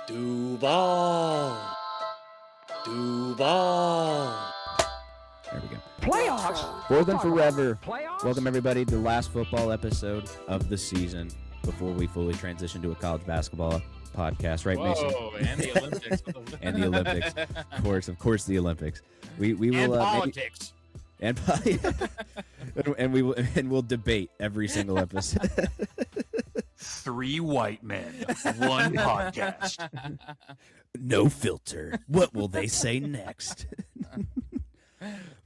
Duval. Duval. There we go. Playoffs. Fourth and forever. Playoffs. Welcome, everybody, to the last football episode of the season before we fully transition to a college basketball podcast. Right, Mason? Whoa, and the Olympics. And the Olympics. Of course, the Olympics. We will and politics. and we'll debate every single episode. 3 white men, 1 podcast. No filter. What will they say next?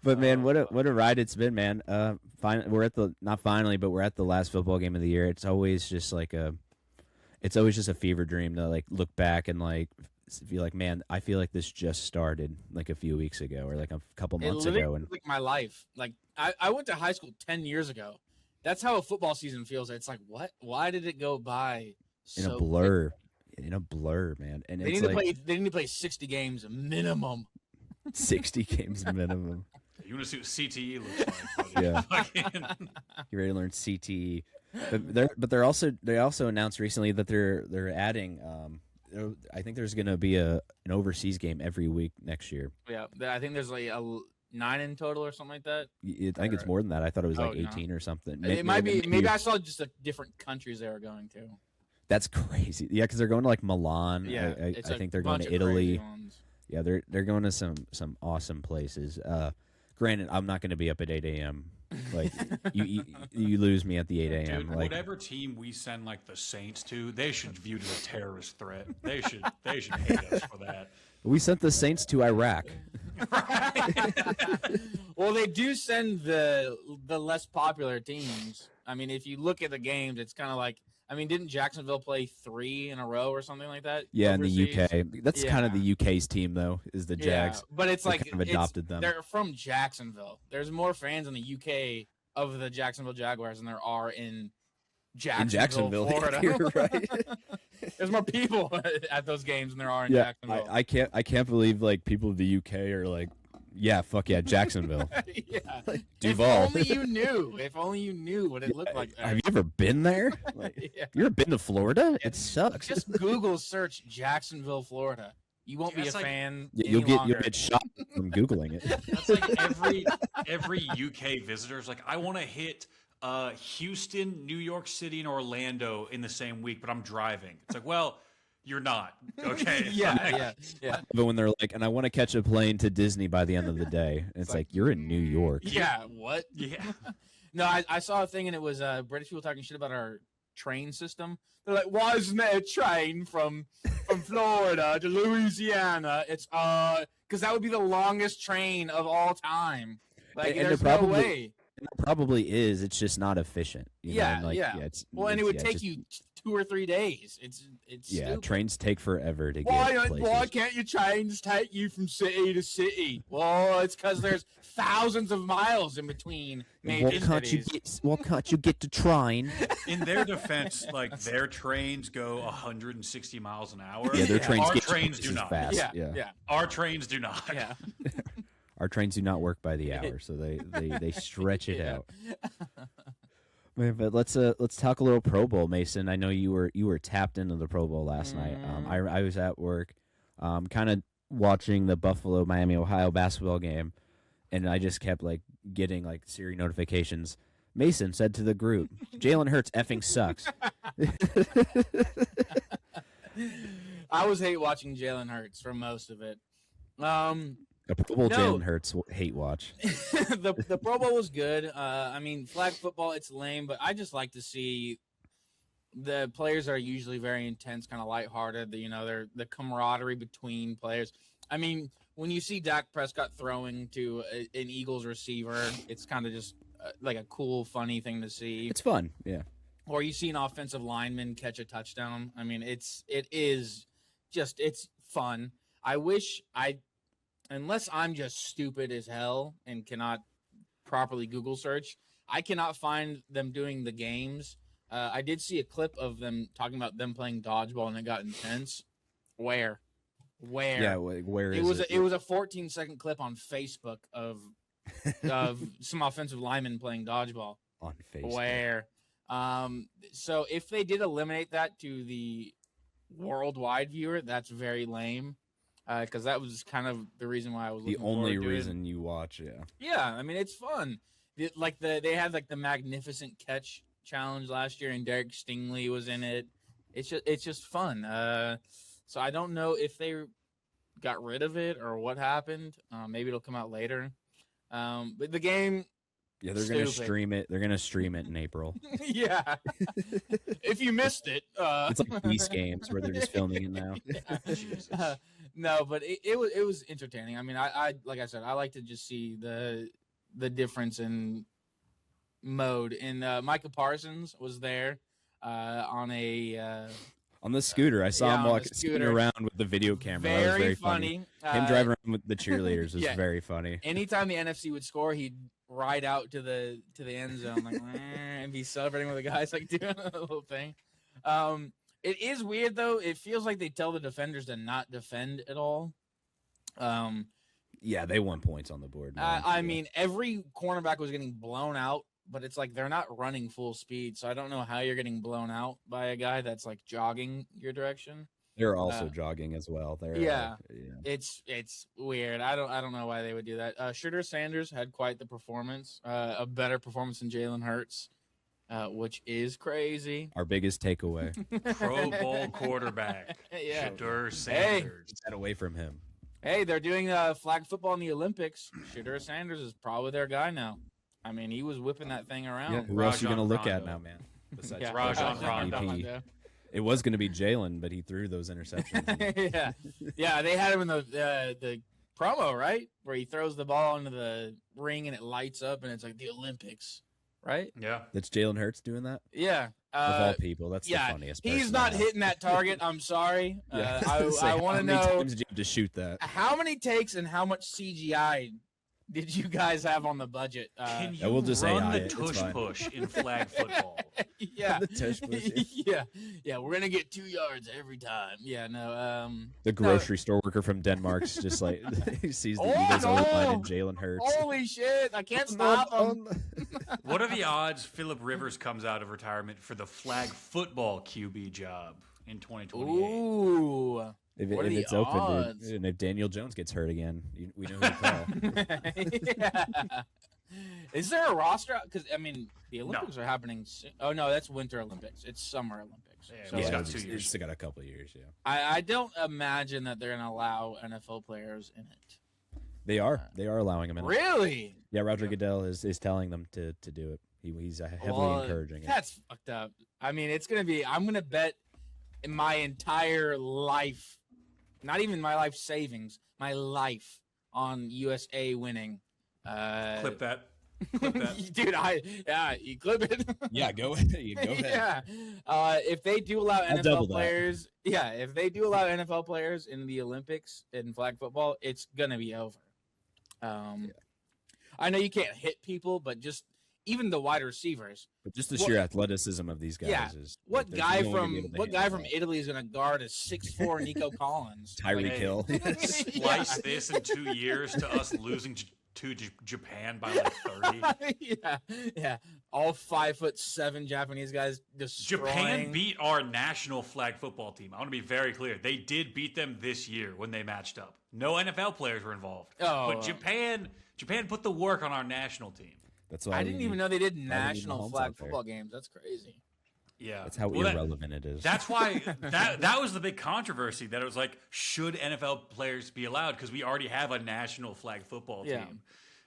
But man, what a ride it's been, man. We're at the we're at the last football game of the year. It's always just a fever dream to like look back and like feel like, man, I feel like this just started like a few weeks ago or like a couple months ago. And like my life, like I went to high school 10 years ago. That's how a football season feels. It's like, what? Why did it go by in so a blur? quick? In a blur, man. And They need to play 60 games minimum. 60 games minimum. You want to see what CTE looks like? Buddy. Yeah. You ready to learn CTE? But they also announced recently that they're adding. I think there's going to be an overseas game every week next year. Yeah, I think there's like 9 in total or something like that. I think it's more than that. I thought it was like no. 18 or something. It might be. Maybe I saw just different countries they were going to. That's crazy. Yeah, because they're going to like Milan. Yeah, I think they're going to Italy. Ones. Yeah, they're going to some awesome places. Granted, I'm not going to be up at 8 a.m. Like you lose me at the 8 a.m. Dude, like whatever team we send like the Saints to, they should view it as a terrorist threat. They should hate us for that. We sent the Saints to Iraq. Well, they do send the less popular teams. I mean, if you look at the games, it's kind of like, I mean, didn't Jacksonville play 3 in a row or something like that? Yeah, overseas? in the UK. That's kind of the UK's team, though, is the Jags. Yeah, but it's They like kind of adopted them. They're from Jacksonville. There's more fans in the UK of the Jacksonville Jaguars than there are in Jacksonville, Florida. You're right. There's more people at those games than there are in Yeah, Jacksonville. I can't believe like people of the UK are like, yeah, fuck yeah, Jacksonville. Yeah. Duval. If only you knew what it looked like there. Have you ever been there? Like, Yeah. You ever been to Florida? It sucks. Just Google search Jacksonville, Florida. You won't be a That's like- fan. You'll any get longer. shot from googling it. That's like every UK visitor's like, I want to hit Houston, New York City, and Orlando in the same week, but I'm driving. It's like, well, you're not. Okay. Yeah. But when they're like, and I want to catch a plane to Disney by the end of the day, and it's like you're in New York. Yeah. What? Yeah. No, I saw a thing and it was British people talking shit about our train system. They're like, why isn't there a train from Florida to Louisiana? It's because that would be the longest train of all time. Like, And there's there no way. It probably is. It's just not efficient. You know? Yeah, And, like, yeah. It's, Well, and it would yeah, take just- you 2 or 3 days. It's Yeah, stupid. trains take forever to get Why places. can't your trains take you from city to city? Well, it's because there's thousands of miles in between major cities. Why can't you get to trying? In their defense, like their trains go 160 miles an hour. Yeah, their trains Our get trains do places not. fast. Yeah. Our trains do not. Yeah. Our trains do not work by the hour, so they stretch it Yeah. out. Man, but let's talk a little Pro Bowl, Mason. I know you were tapped into the Pro Bowl last night. I was at work, kind of watching the Buffalo Miami Ohio basketball game, and I just kept like getting like Siri notifications. Mason said to the group, "Jalen Hurts effing sucks." I was hate watching Jalen Hurts for most of it. A Pro Bowl No. Jalen Hurts hate watch. the Pro Bowl was good. I mean, flag football, it's lame, but I just like to see the players are usually very intense, kind of lighthearted. You know, they're the camaraderie between players. I mean, when you see Dak Prescott throwing to an Eagles receiver, it's kind of just like a cool, funny thing to see. It's fun, yeah. Or you see an offensive lineman catch a touchdown. I mean, it's fun. I wish unless I'm just stupid as hell and cannot properly Google search, I cannot find them doing the games. I did see a clip of them talking about them playing dodgeball and it got intense. Where? Yeah, where is it? It was a 14-second clip on Facebook of some offensive linemen playing dodgeball. On Facebook. Where? So if they did eliminate that to the worldwide viewer, that's very lame. Because that was kind of the reason why I was The looking only forward to it. reason you watch, yeah. Yeah, I mean it's fun. They had like the magnificent catch challenge last year, and Derek Stingley was in it. It's just fun. So I don't know if they got rid of it or what happened. Maybe it'll come out later. But the game, Yeah, they're gonna Stupid. stream it. They're gonna stream it in April. yeah. If you missed it, It's like Beast Games where they're just filming it now. Jesus. No, but it was entertaining. I mean, I like I said, I like to just see the difference in mode. And Micah Parsons was there on a On the scooter, I saw Yeah, him on the scooting scooter. around with the video camera. That was very funny. Him driving around with the cheerleaders was yeah. very funny. Anytime the NFC would score, he'd ride out to the end zone like and be celebrating with the guys, like doing a little thing. It is weird though. It feels like they tell the defenders to not defend at all. Yeah, they won points on the board. man. I mean, every cornerback was getting blown out, but it's like they're not running full speed, so I don't know how you're getting blown out by a guy that's like jogging your direction. they're also jogging as well. They're yeah. yeah. It's weird. I don't know why they would do that. Shooter Sanders had quite the performance, a better performance than Jalen Hurts, which is crazy. Our biggest takeaway. Pro Bowl quarterback. Yeah. Shedeur Sanders. Get that away from him. Hey, they're doing flag football in the Olympics. Shedeur Sanders is probably their guy now. I mean, he was whipping that thing around. Yeah, who else are you Rajon gonna look at Rondo. now, man? Besides Yeah. Rajon MVP? Rondo. It was gonna be Jalen, but he threw those interceptions. yeah. They had him in the promo, right, where he throws the ball into the ring and it lights up, and it's like the Olympics, right? Yeah. That's Jalen Hurts doing that. Yeah. Of all people, that's yeah, the funniest. He's person not to hitting that target. I'm sorry. Yeah. I want to know How many times did you have to shoot that? how many takes and how much CGI did you guys have on the budget? Can I you will just run AI the it. It's tush fine. push in flag football? yeah. The tush push, yeah. We're gonna get 2 yards every time. Yeah, no. The grocery store worker from Denmark's just like he sees the Oh, Eagles no. O-line and Jalen Hurts. Holy shit! I can't stop him. What are the odds Phillip Rivers comes out of retirement for the flag football QB job in 2028? Ooh. If, What are if the it's open, odds? dude, and if Daniel Jones gets hurt again, we know who to call. Yeah. Is there a roster? Because I mean, the Olympics are happening soon. Oh no, that's Winter Olympics. It's Summer Olympics. Yeah, So he's got it's- 2 years. It's still got a couple of years. Yeah, I don't imagine that they're gonna allow NFL players in it. they are allowing him in. Really? Yeah, Roger Goodell is telling them to do it. He's heavily Well, encouraging it. That's fucked up. I mean, it's gonna be. I'm gonna bet in my entire life, not even my life savings, my life on USA winning. Clip that. Clip that. Dude, you clip it. Yeah, go ahead. You go ahead. Yeah. If they do allow I'll double NFL that. players, if they do allow NFL players in the Olympics in flag football, it's gonna be over. I know you can't hit people, but just even the wide receivers. But just the What- sheer athleticism of these guys Yeah. is What there's guy no one gonna be able to handle from that. Italy is gonna guard a 6'4" Nico Collins? Tyreek Hey. Hill. Splice this in 2 years to us losing to Japan by like 30. yeah. All 5'7" Japanese guys destroying. Japan beat our national flag football team. I want to be very clear. They did beat them this year when they matched up. No NFL players were involved. Oh. But Japan put the work on our national team. That's why I didn't even know they did need national Mahomes flag out there. football games. That's crazy. Yeah. That's how Well, irrelevant it is. That's why that was the big controversy, that it was like, should NFL players be allowed? Because we already have a national flag football team. Yeah.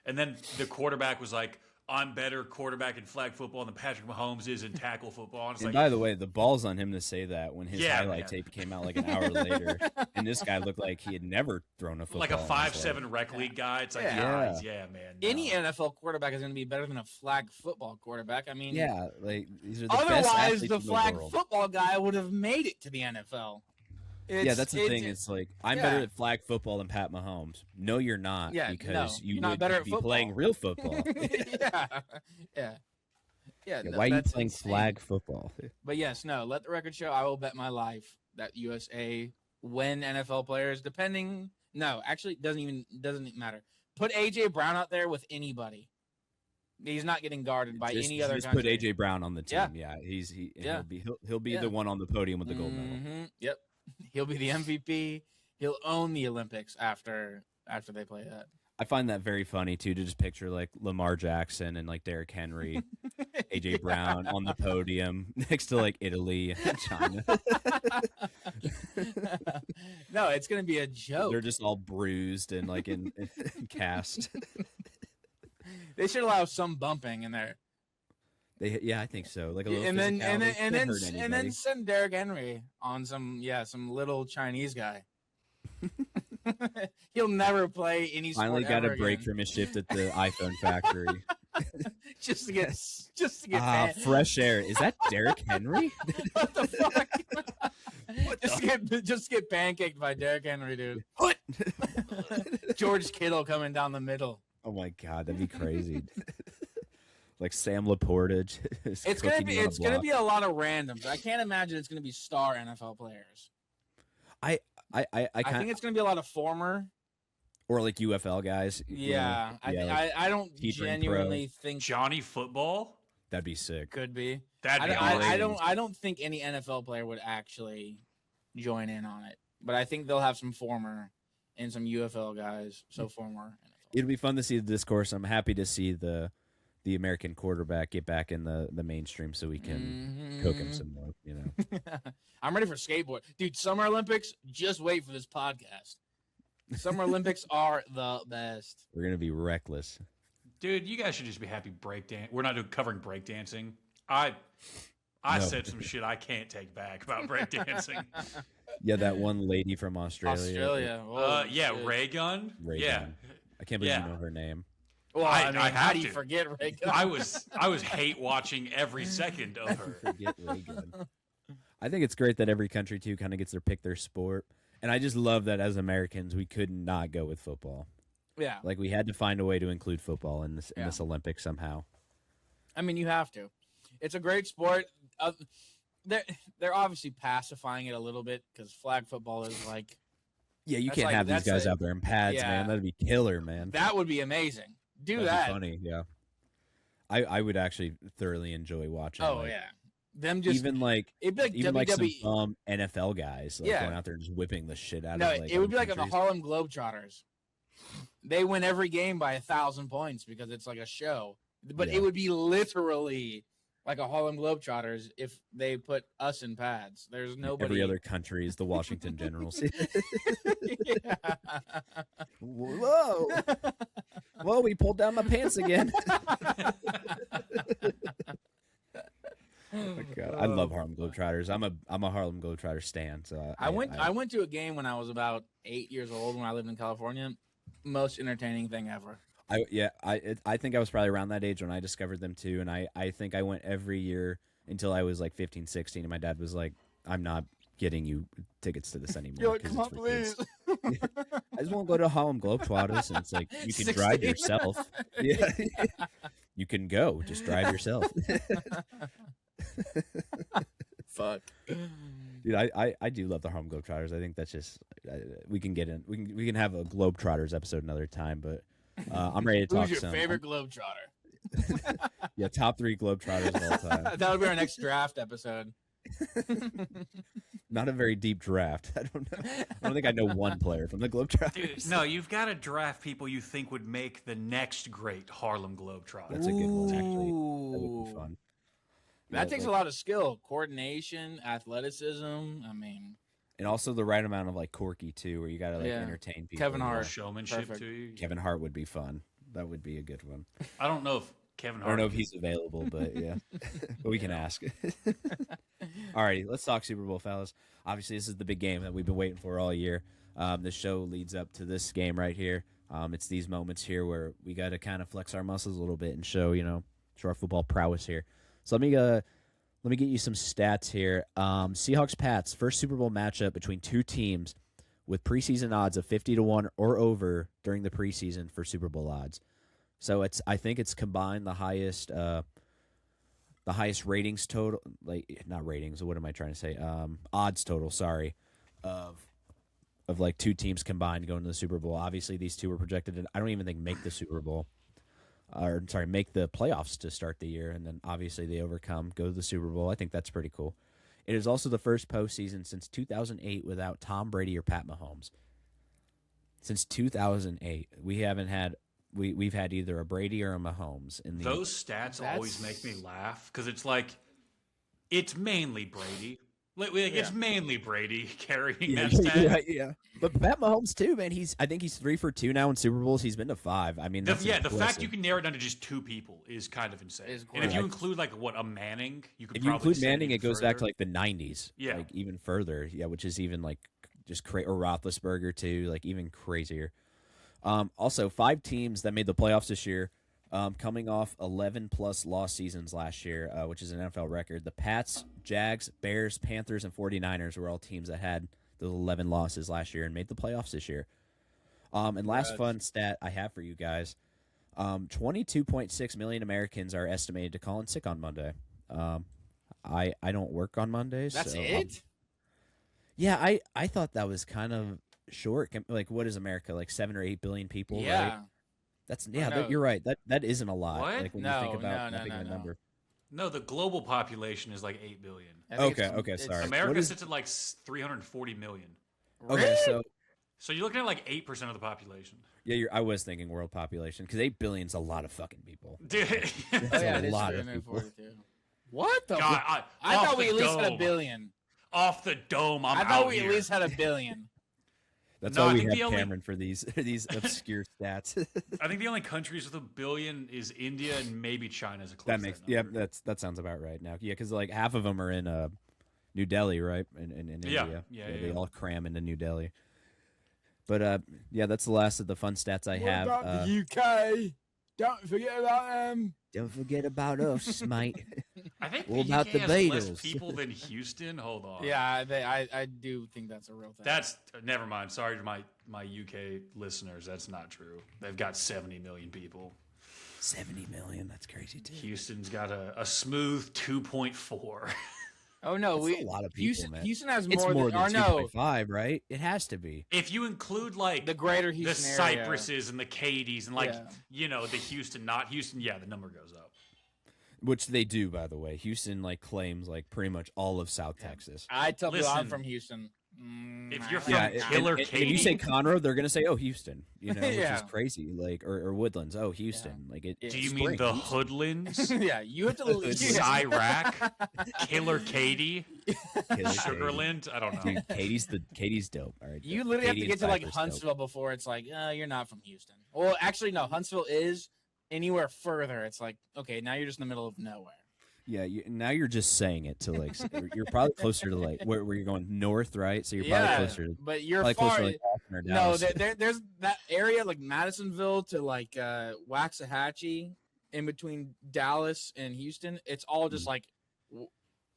And then the quarterback was like, I'm better quarterback in flag football than Patrick Mahomes is in tackle football. And it's And like, by the way, the balls on him to say that when his Yeah, highlight man. tape came out like an hour later, and this guy looked like he had never thrown a football. like a in his life. 5'7" rec league guy. It's like, Yeah. yeah, man. no. Any NFL quarterback is going to be better than a flag football quarterback. I mean, Yeah, like these are the best otherwise athletes the in flag world. football guy would have made it to the NFL. Yeah, that's the thing. It's like I'm yeah. better at flag football than Pat Mahomes. No, you're not. Yeah, because no, you you're not would better at be football. playing real football. yeah. Yeah, no, why are you that's playing insane. flag football? But yes, no. Let the record show. I will bet my life that USA win NFL players. Depending, no, actually, it doesn't matter. Put AJ Brown out there with anybody. He's not getting guarded by just, any other just country. put AJ Brown on the team. Yeah. Yeah, Yeah. he'll be Yeah. the one on the podium with the gold medal. Yep. He'll be the MVP. He'll own the Olympics after they play that. I find that very funny too, to just picture like Lamar Jackson and like Derrick Henry, AJ Brown on the podium next to like Italy and China. No, it's gonna be a joke. They're just all bruised and like in cast. They should allow some bumping in there. Yeah, I think so. Like a little and then physicality. send Derrick Henry on some little Chinese guy. He'll never play any sport Finally got a ever break again. from his shift at the iPhone factory. just to get banned. Fresh air. Is that Derrick Henry? What the fuck? just get pancaked by Derrick Henry, dude. What? George Kittle coming down the middle. Oh my god, that'd be crazy. Like Sam Laporta. It's gonna be a lot of randoms. I can't imagine it's gonna be star NFL players. I think it's gonna be a lot of former. Or like UFL guys. Yeah, I don't genuinely think Johnny Football. That'd be sick. could be. That'd be I don't think any NFL player would actually join in on it. But I think they'll have some former and some UFL guys. So former NFL. It'd be fun to see the discourse. I'm happy to see the American quarterback get back in the mainstream so we can cook him some more, you know. I'm ready for skateboard. Dude, Summer Olympics, just wait for this podcast. Summer Olympics are the best. We're going to be reckless. Dude, you guys should just be happy breakdance. We're not covering breakdancing. I No. said some shit I can't take back about breakdancing. Yeah, that one lady from Australia. Whoa, Yeah, shit. Ray Gun. Ray Yeah. Gun. I can't believe Yeah. you know her name. Well, I I mean, have how do you to. forget Ray Gun? I was hate watching every second of her. Forget Ray Gun. I think it's great that every country too kind of gets their sport, and I just love that as Americans we could not go with football. Yeah. Like we had to find a way to include football in this Olympics somehow. I mean, you have to. It's a great sport. They're obviously pacifying it a little bit because flag football is like Yeah, you That's can't like- have these that's guys a- out there in pads, yeah. man. That'd be killer, man. that would be amazing. Do That'd that. be funny, yeah. I would actually thoroughly enjoy watching. Oh like, yeah. Them just even like it'd be like even like WWE. some NFL guys like Yeah. going out there and just whipping the shit out No, of like it would be other like the countries. Harlem Globetrotters. They win every game by 1,000 points because it's like a show. But Yeah. it would be literally like a Harlem Globetrotters if they put us in pads. There's nobody. Every other country is the Washington Generals. Yeah. Whoa. Whoa, we pulled down my pants again. Oh my God. I love Harlem Globetrotters. I'm a Harlem Globetrotter stan. So I went to a game when I was about 8 years old when I lived in California. Most entertaining thing ever. I think I was probably around that age when I discovered them too, and I think I went every year until I was like 15, 16, and my dad was like, "I'm not getting you tickets to this anymore." You're like, 'cause come it's on, for kids." please. I just won't go to Harlem Globetrotters, and it's like you can drive 16. yourself. Yeah, you can go, just drive yourself. Fuck. Dude, I do love the Harlem Globetrotters. I think that's just we can get in. We can have a Globetrotters episode another time, but I'm ready to talk Who's your some. favorite Globetrotter? Yeah, top 3 Globetrotters of all time. That would be our next draft episode. Not a very deep draft. I don't think I know one player from the Globetrotters. Dude, no, you've got to draft people you think would make the next great Harlem Globetrotter. That's a good one, actually. That would Ooh. be fun. That takes a lot of skill, coordination, athleticism. I mean, And also the right amount of like quirky too, where you gotta like Yeah. entertain people. Kevin Hart. Showmanship Perfect. to you. Kevin Hart would be fun. That would be a good one. I don't know if Kevin I Hart. don't know if he's available, but yeah, but we can ask. Alrighty, let's talk Super Bowl, fellas. Obviously, this is the big game that we've been waiting for all year. The show leads up to this game right here. It's these moments here where we got to kind of flex our muscles a little bit and show our football prowess here. So let me get you some stats here. Seahawks Pats, first Super Bowl matchup between two teams with preseason odds of 50-1 or over during the preseason for Super Bowl odds. So I think it's combined the highest ratings total, like not ratings. What am I trying to say? Odds total. Sorry, of like two teams combined going to the Super Bowl. Obviously, these two were projected to, I don't even think make the Super Bowl, make the playoffs to start the year, and then obviously they overcome, go to the Super Bowl. I think that's pretty cool. It is also the first postseason since 2008 without Tom Brady or Pat Mahomes. Since 2008, we haven't had we've had either a Brady or a Mahomes in the. Those stats always make me laugh because it's like it's mainly Brady. It's mainly Brady carrying that stat. Yeah. But Pat Mahomes too, man. I think he's 3 for 2 now in Super Bowls. He's been to 5. I mean, The impressive. fact you can narrow it down to just 2 people is kind of insane. And if you include a Manning, you could if you probably include Manning, it goes back to further. like the 90s. Yeah. Like even further. Yeah, which is even like just or Roethlisberger too, like even crazier. Also, 5 teams that made the playoffs this year, coming off 11-plus loss seasons last year, which is an NFL record. The Pats, Jags, Bears, Panthers, and 49ers were all teams that had those 11 losses last year and made the playoffs this year. And last fun stat I have for you guys, 22.6 million Americans are estimated to call in sick on Monday. I don't work on Mondays. That's so, it? Yeah, I thought that was kind of short. Like, what is America? Like 7 or 8 billion people, Yeah. right? That's you're right. That isn't a lot. What? Like when No, you think about no, that big of a no. number. No, the global population is like 8 billion. I think Okay, sorry. America What is- sits at like 340 million. Okay, so So you're looking at like 8% of the population. yeah, I was thinking world population because 8 billion is a lot of fucking people. Dude. Oh, yeah, a it is lot of 342. What the? God, I off thought we the at least had a dome. billion. Off the dome, I'm I out thought we here. at least had a billion. That's No, I why we think have the only- Cameron for these obscure stats. I think the only countries with a billion is India and maybe China's a close That makes that sounds about right now. Yeah, because like half of them are in New Delhi, right? In India. Yeah, They yeah. all cram into New Delhi. But yeah, that's the last of the fun stats I have. UK? Don't forget about them. Don't forget about us, mate. I think What the about UK the has less Beatles? people than Houston. Hold on. Yeah, I do think that's a real thing. That's never mind. Sorry to my UK listeners. That's not true. They've got 70 million people. 70 million. That's crazy too. Houston's got a smooth 2.4. oh no, That's a lot of people, man. Houston has It's more than or no, 2.5, right? It has to be. If you include like the greater the Houston area. Cypresses and the Cadies and like Yeah. the Houston, not Houston, yeah, the number goes up. Which they do, by the way. Houston like claims like pretty much all of South Texas. I tell people I'm Listen, from Houston. if you're I from don't Yeah, know. Killer and if you say Katy? Conroe, they're gonna say, "Oh, Houston," which Yeah. is crazy. Like, or Woodlands, "Oh, Houston." Like, it. Do you Spring, mean the Houston. Hoodlands? yeah, you have to. Cyrac? Killer Katy? Killer Katy. Sugarland? I don't know. Dude, Katie's dope. All right, You literally have Katy to and get to like Cypress dope. Huntsville before it's like, you're not from Houston. Well, actually, no. Huntsville is anywhere further. It's like, okay, now you're just in the middle of nowhere. Yeah, now you're just saying it to like. You're probably closer to like where you're going north, right? So you're probably Yeah, closer. To, but you're probably far. closer to like Austin or No, Dallas. there's that area like Madisonville to like Waxahachie, in between Dallas and Houston. It's all just like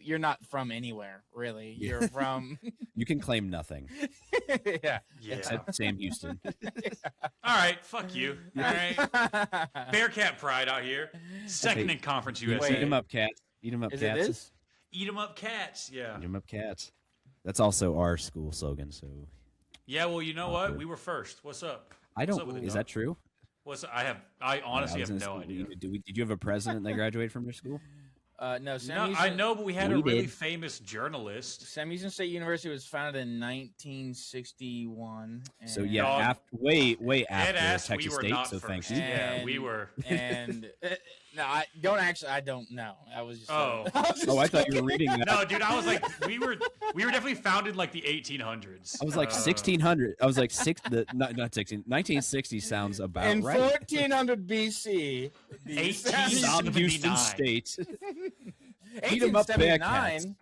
you're not from anywhere really. Yeah. You're from You can claim nothing yeah. Yeah. except Sam Houston. All right, fuck you. All right. Bearcat pride out here. Second Hey, in Conference Eat USA. them up, cats. Eat them up, Is it cats. this? Eat 'em up cats. Yeah. Eat them up, cats. That's also our school slogan. So Yeah, well, you know what? Awkward. We were first. What's up? I What's don't. up with it, Is dog? that true? I honestly I was have in no school. idea. Did you have a president that graduated from your school? No, Sam No, Houston, I know, but we had a We really did. famous journalist. Sam Houston State University was founded in 1961. So and- yeah, Dog. way Ed after asked, Texas we were State. not So thank first. you. Yeah, we And- were. and no, I don't know. I was just Oh. Oh, I thought you were reading that. No, dude, I was like, we were definitely founded like the 1800s. I was like 1600. I was like not 16. 1960 sounds about in right. 1400 BC. the Sam Stop 1879. Houston State. Eat 'em up, 1879.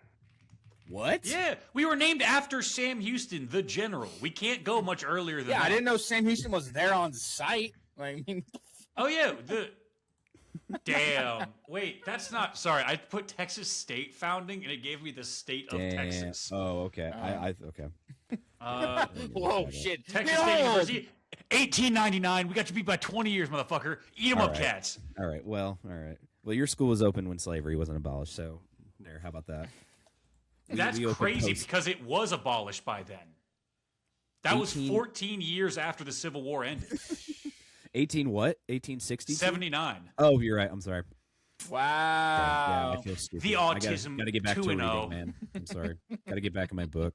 What? Yeah, we were named after Sam Houston, the general. We can't go much earlier than Yeah, that. I didn't know Sam Houston was there on site. Like, I mean, Oh yeah, damn. Wait, that's not. Sorry, I put Texas State founding, and it gave me the state of Damn. Texas. Oh, okay. I okay. whoa, shit. Texas Behold! State University, 1899. We got you beat by 20 years, motherfucker. Eat 'em All up, right. cats. All right. Well, your school was open when slavery wasn't abolished. So there. How about that? That's we opened crazy post- because it was abolished by then. That was 18 14 years after the Civil War ended. 18 what? 1860. 79. Oh, you're right. I'm sorry. Wow. I feel stupid. The autism gotta get back to 2-0. reading, man. I'm sorry. Gotta get back in my book.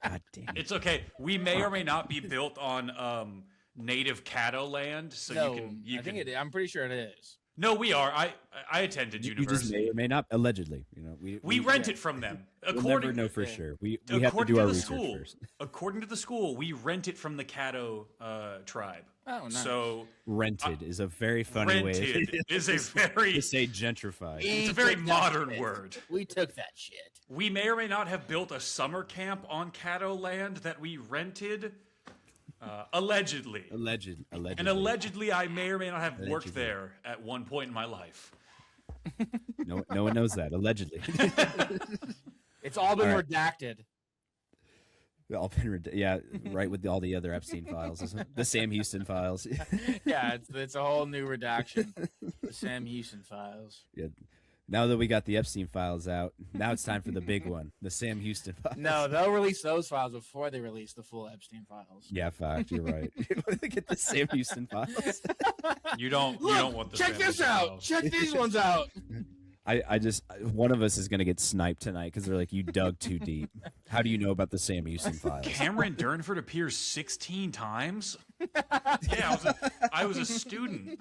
God damn it. It's okay. We may or may not be built on native Caddo land, so No, you can. I'm pretty sure it is. No, we are. I attended You just university. may or may not, allegedly. We rent it from them. We'll never know for sure. We have to According do our the research school, first. according to the school, we rent it from the Caddo tribe. Oh, nice. So Rented is a very funny way rented is a very to say gentrified. it's a very took that modern shit. word. We took that shit. We may or may not have built a summer camp on Caddo land that we rented, allegedly. Allegedly. And allegedly, I may or may not have worked Allegedly. there at one point in my life. No one knows that. Allegedly. It's all been All right. redacted. Yeah, right with all the other Epstein files. Isn't it? The Sam Houston files. Yeah, it's a whole new redaction. The Sam Houston files. Yeah. Now that we got the Epstein files out, now it's time for the big one, the Sam Houston files. No, they'll release those files before they release the full Epstein files. Yeah, fact. You're right. Get the Sam Houston files. You don't want the check Sam this Houston out. files. Check these ones out. I just one of us is gonna get sniped tonight because they're like, you dug too deep. How do you know about the Sam Houston files? Cameron Durnford appears 16 times. Yeah, I was a student.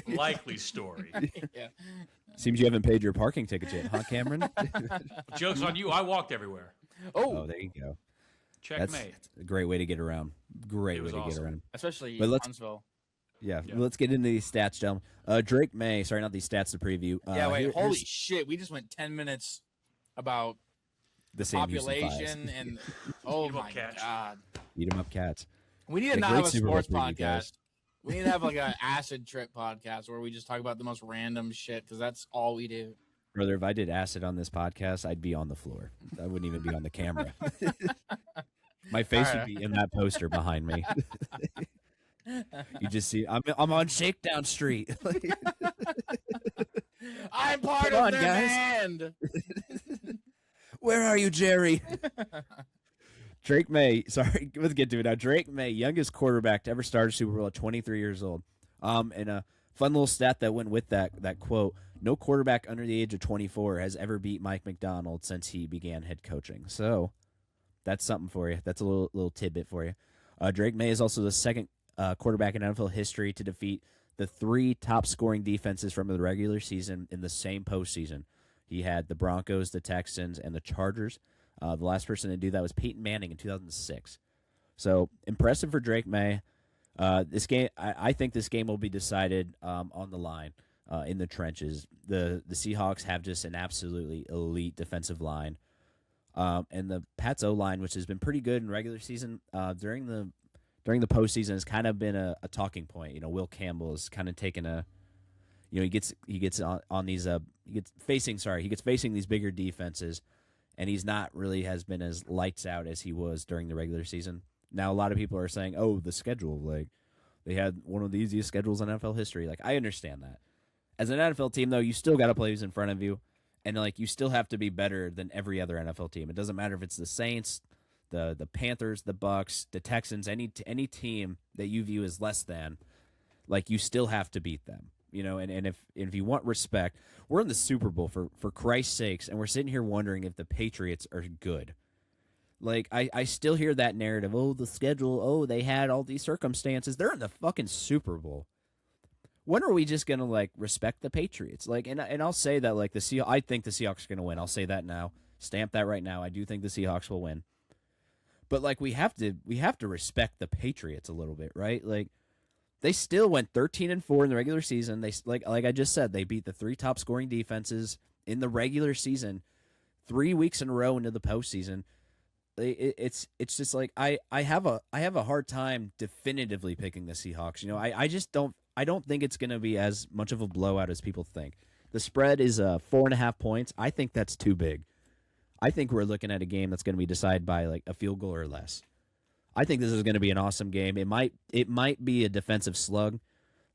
Likely story. Yeah. Seems you haven't paid your parking ticket yet, huh, Cameron? Joke's on you. I walked everywhere. Oh, there you go. That's Checkmate. a great way to get around. Great It way was to get awesome. around. Especially But let's- Huntsville. Yeah, Yeah. let's get into these stats, gentlemen. Drake May, sorry, not these stats to preview. Yeah, wait, holy here's shit. We just went 10 minutes about the Sam Houston files. population and oh Eat 'em up, my Catch. god. Eat 'em up, cats. We need Yeah, to not great have a Super Bowl sports preview, guys. podcast. We need to have like an acid trip podcast where we just talk about the most random shit because that's all we do. Brother, if I did acid on this podcast, I'd be on the floor. I wouldn't even be on the camera. My face would be in that poster behind me. You just see, I'm on Shakedown Street. I'm part Come of on, their guys. band. Where are you, Jerry? Drake May, sorry, let's get to it now. Drake May, youngest quarterback to ever start a Super Bowl at 23 years old. And a fun little stat that went with that quote: no quarterback under the age of 24 has ever beat Mike McDonald since he began head coaching. So that's something for you. That's a little tidbit for you. Drake May is also the second quarterback in NFL history to defeat the three top scoring defenses from the regular season in the same postseason. He had the Broncos, the Texans, and the Chargers. The last person to do that was Peyton Manning in 2006. So impressive for Drake May. This game, I think this game will be decided on the line, in the trenches. The Seahawks have just an absolutely elite defensive line, and the Pats O line, which has been pretty good in regular season, during the postseason, has kind of been a talking point. Will Campbell is kind of taken a, he gets on these he gets facing these bigger defenses, and he's not really has been as lights out as he was during the regular season. Now, a lot of people are saying, oh, the schedule, like, they had one of the easiest schedules in NFL history. Like, I understand that. As an NFL team, though, you still got to play who's in front of you, and, like, you still have to be better than every other NFL team. It doesn't matter if it's the Saints, the Panthers, the Bucks, the Texans, any team that you view as less than, like, you still have to beat them. And if you want respect, we're in the Super Bowl, for Christ's sakes, and we're sitting here wondering if the Patriots are good. Like, I still hear that narrative, oh, the schedule, oh, they had all these circumstances. They're in the fucking Super Bowl. When are we just going to, like, respect the Patriots? Like, and I'll say that, like, I think the Seahawks are going to win. I'll say that now. Stamp that right now. I do think the Seahawks will win. But, like, we have to respect the Patriots a little bit, right? Like, they still went 13-4 in the regular season. They, like I just said, they beat the three top scoring defenses in the regular season 3 weeks in a row into the postseason. It's just like I have a hard time definitively picking the Seahawks. I don't think it's going to be as much of a blowout as people think. The spread is 4.5 points. I think that's too big. I think we're looking at a game that's going to be decided by like a field goal or less. I think this is going to be an awesome game. It might be a defensive slug,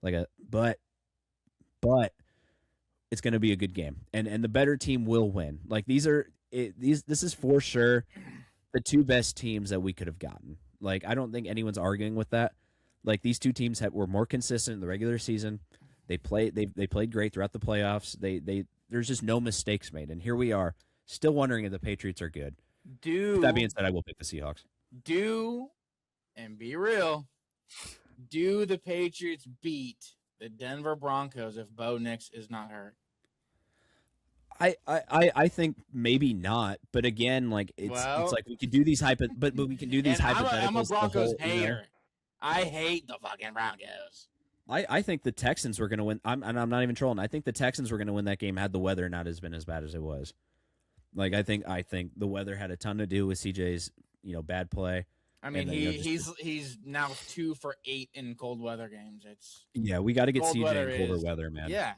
but it's going to be a good game, and the better team will win. Like this is for sure the two best teams that we could have gotten. Like, I don't think anyone's arguing with that. Like, these two teams were more consistent in the regular season. They played great throughout the playoffs. There's just no mistakes made, and here we are, still wondering if the Patriots are good. With that being said, I will pick the Seahawks. And be real, do the Patriots beat the Denver Broncos if Bo Nix is not hurt? I think maybe not, but again, like it's like we can do these but we can do these hypotheticals. I'm a Broncos hater. I hate the fucking Broncos. I think the Texans were going to win. I'm not even trolling. I think the Texans were going to win that game had the weather not been as bad as it was. Like I think the weather had a ton to do with CJ's bad play. I mean, he's now 2 for 8 in cold weather games. We got to get CJ in colder is, weather, man. Yeah,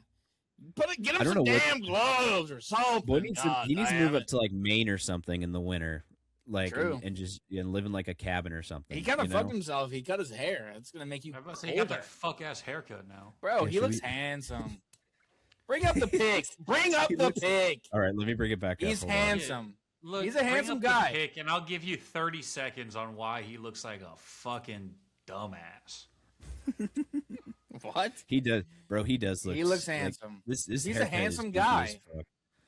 get him some damn gloves or something. Well, he needs to move up to like Maine or something in the winter, like and just live in like a cabin or something. He kind of fucked himself. He cut his hair. It's gonna make you. I'm about to say, he got that fuck ass haircut now, bro. He looks handsome. Bring up the pic. Bring up the pic. All right, let me bring it back. He's handsome. Look, he's a handsome guy. Pick and I'll give you 30 seconds on why he looks like a fucking dumbass. What? He does, bro. He does look. He looks handsome. He's a handsome guy.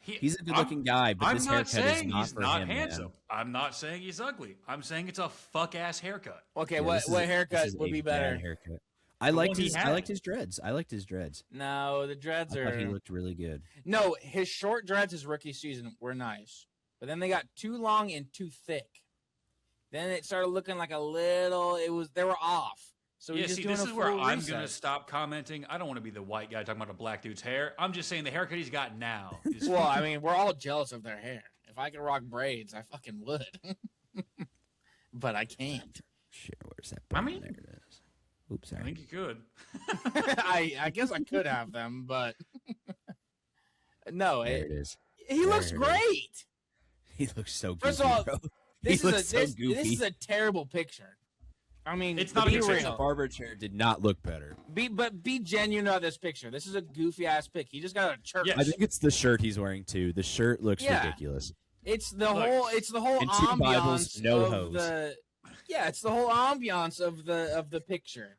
He's a good-looking guy, but this haircut is not for him. Handsome. Man. I'm not saying he's ugly. I'm saying it's a fuck ass haircut. Okay, what haircut would be better? Haircut. I liked his dreads. I liked his dreads. No, the dreads I thought he looked really good. No, his short dreads his rookie season were nice, but then they got too long and too thick. Then it started looking like a little. They were off. So this is where I'm going to stop commenting. I don't want to be the white guy talking about a black dude's hair. I'm just saying the haircut he's got now. Well, I mean, we're all jealous of their hair. If I could rock braids, I fucking would. But I can't. Shit, where's that? I mean, there it is. Oops, sorry. I think you could. I guess I could have them, but no. There it is. He looks great. He looks so goofy. First of all, bro. This is a terrible picture. I mean, it's not a good picture. The barber chair did not look better. Be genuine about this picture. This is a goofy ass pic. He just got a shirt. Yes. I think it's the shirt he's wearing too. The shirt looks ridiculous. It's the whole and ambiance Bibles, no of hose. it's the whole ambiance of the picture.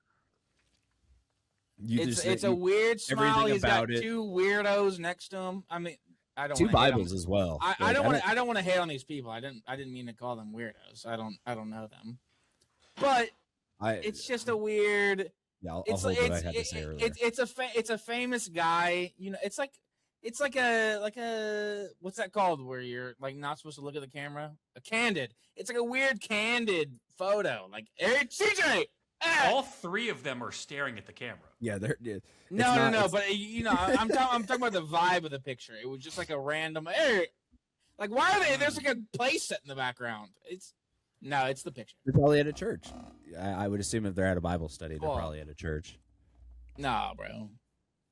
It's a weird smile. He's got 2 weirdos next to him. I mean, I don't 2 Bibles as well. I don't want to hate on these people. I didn't mean to call them weirdos. I don't know them. But it's just a weird. Yeah, I'll hold what I had to say earlier. It's a famous guy. It's like a what's that called where you're like not supposed to look at the camera? A candid. It's like a weird candid photo. Like, hey, CJ. All 3 of them are staring at the camera. Yeah, they're. No. But I'm talking about the vibe of the picture. It was just like a random. Hey, like why are they? There's like a play set in the background. It's the picture. They're probably at a church. I would assume if they're at a Bible study, they're probably at a church. Nah, bro.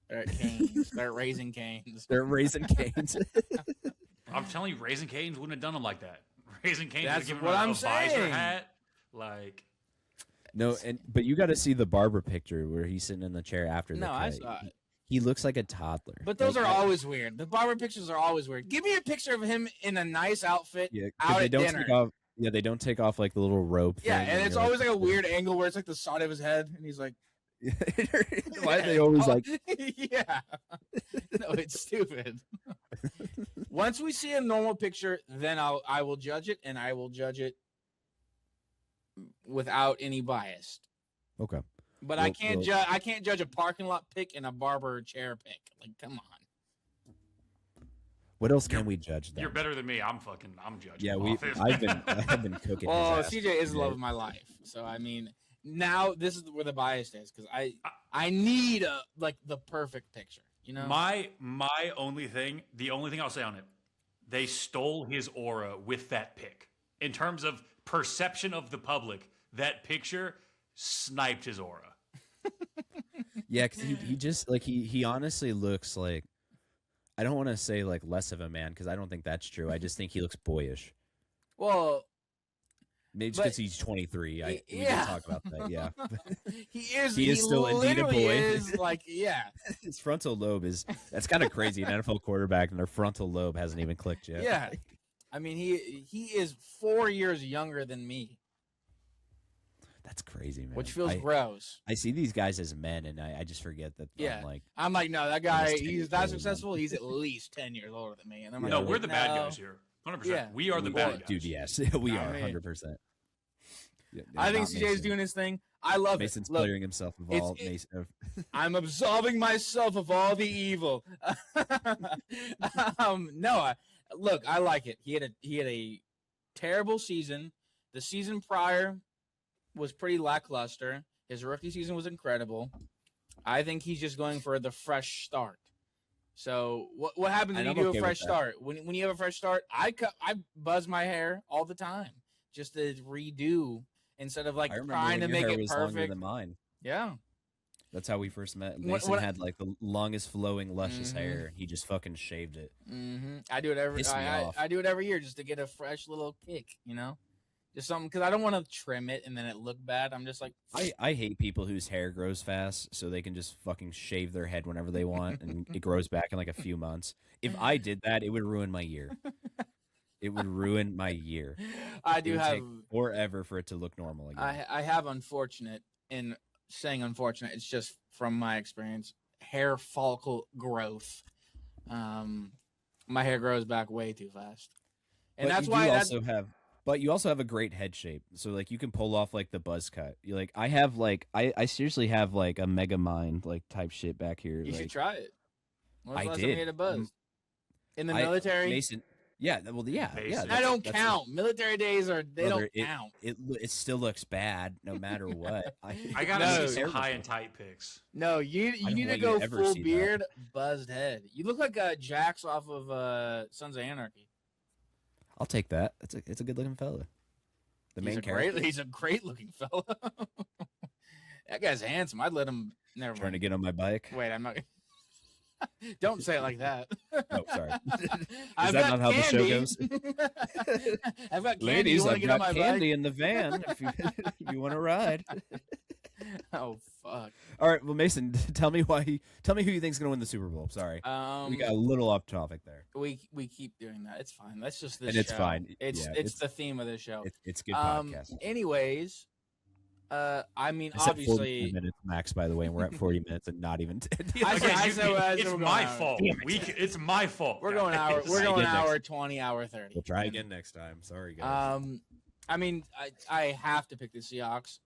They're at Canes. They're raising Canes. They're raising Canes. I'm telling you, Raising Canes wouldn't have done them like that. Raising Canes would have given what him I'm a visor saying. hat. Like. No, but you got to see the barber picture where he's sitting in the chair after the cut. I saw it. He looks like a toddler. But those are always weird. The barber pictures are always weird. Give me a picture of him in a nice outfit out at dinner. They don't take off like the little robe thing. Yeah, and it's always like a weird angle where it's like the side of his head, and he's like, why are they always like? Yeah, no, it's stupid. Once we see a normal picture, then I will judge it, and I will judge it without any bias. Okay. But I can't judge a parking lot pic and a barber chair pic. Like, come on. What else can we judge? Then? You're better than me. I'm judging. Yeah, I've been cooking. Well, CJ is the love of my life. So I mean, now this is where the bias is because I need the perfect picture. You know. My only thing, the only thing I'll say on it, they stole his aura with that pic. In terms of perception of the public, that picture sniped his aura. Yeah, because he just he honestly looks like. I don't want to say like less of a man because I don't think that's true. I just think he looks boyish. Well, maybe because he's 23. We can talk about that. Yeah, he is. He is still indeed a boy. Is his frontal lobe that's kind of crazy. An NFL quarterback and their frontal lobe hasn't even clicked yet. Yeah, I mean he is 4 years younger than me. That's crazy, man. which feels gross. I see these guys as men, and I just forget that. Yeah. I'm like, No, that guy, Almost 10 he's years that older than successful. He's at least 10 years older than me. And I'm Yeah. No, like, we're the bad no. guys here. 100%. Yeah. We are the we bad guys. dude. Yes, we I are mean, 100%. Yeah, I think not CJ's Mason. doing his thing. I love Mason's it. Look, clearing himself of it's- all. it- Mason, I'm absolving myself of all the evil. No, look, I like it. He had a terrible season. The season prior was pretty lackluster. His rookie season was incredible. I think he's just going for the fresh start. So what happens when And you I'm do okay a with fresh that. start? When you have a fresh start, I buzz my hair all the time just to redo instead of like I remember trying when to your make hair it was longer perfect. than mine. Yeah. That's how we first met. What- Mason what- had like the longest flowing, luscious Mhm. hair, and he just fucking shaved it. I do it every. Pissed me off. I do it every year just to get a fresh little kick. Just something because I don't want to trim it and then it look bad. I'm just like, I hate people whose hair grows fast, so they can just fucking shave their head whenever they want, and it grows back in like a few months. If I did that, it would ruin my year. It would ruin my year. I It do would have. take forever for it to look normal again. I have unfortunate in saying unfortunate. It's just from my experience, hair follicle growth. My hair grows back way too fast, and But that's you why. do also have. But you also have a great head shape, so like you can pull off like the buzz cut. You like I have like I seriously have like a mega mind like type shit back here. you like, should try it. When's I the last time you did. had a buzz? In the I- military, Mason. Yeah, well, yeah. Mason. that don't that's- count. Military days they Brother, don't count. It still looks bad no matter what. I gotta No. see some high and tight pics. No, you don't need to want you go to ever full see that. beard, buzzed head. You look like Jax off of Sons of Anarchy. I'll take that. It's a good looking fella. The main character He's a great looking fella. That guy's handsome. I'd let him. Never trying to mind. get on my bike. Wait, I'm not. Don't say it like that. Oh, sorry. I've that got not how the show candy. goes? I've got candy. Ladies, You want to I've get on got my candy in the van if you want to ride. bike? Oh fuck. All right, well, Mason, tell me who you think's going to win the Super Bowl. Sorry, we got a little off topic there, we keep doing that. It's fine. That's just this and it's show. fine. It's Yeah, it's the theme of this show. it's good podcast. Anyways, I mean, Except 45 obviously, minutes max, by the way, and we're at 40 minutes and not even 10. I said- Again, said it's we're my going fault. It's my fault. we're going guys. hour. We're Again going next hour 20, hour 30. We'll try again next time. Sorry, guys. I mean, I have to pick the Seahawks,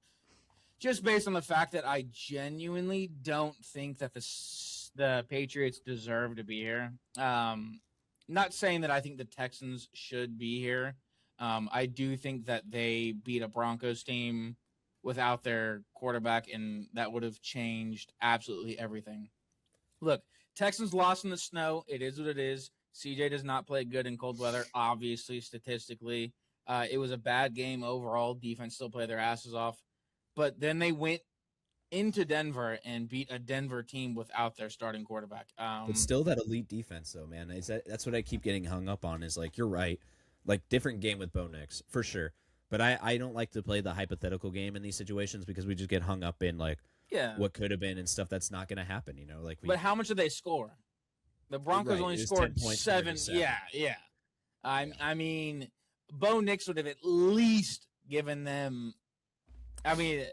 just based on the fact that I genuinely don't think that the Patriots deserve to be here. Not saying that I think the Texans should be here. I do think that they beat a Broncos team without their quarterback, and that would have changed absolutely everything. Look, Texans lost in the snow. It is what it is. CJ does not play good in cold weather, obviously, statistically. It was a bad game overall. Defense still played their asses off. But then they went into Denver and beat a Denver team without their starting quarterback. But still, that elite defense, though, man. That's what I keep getting hung up on. Is like you're right, like different game with Bo Nix for sure. But I don't like to play the hypothetical game in these situations because we just get hung up in like yeah. what could have been and stuff that's not going to happen. You know, like But how much did they score? The Broncos Right, only it was scored 10 points to 7. 37. Yeah. I mean, Bo Nix would have at least given them. I mean,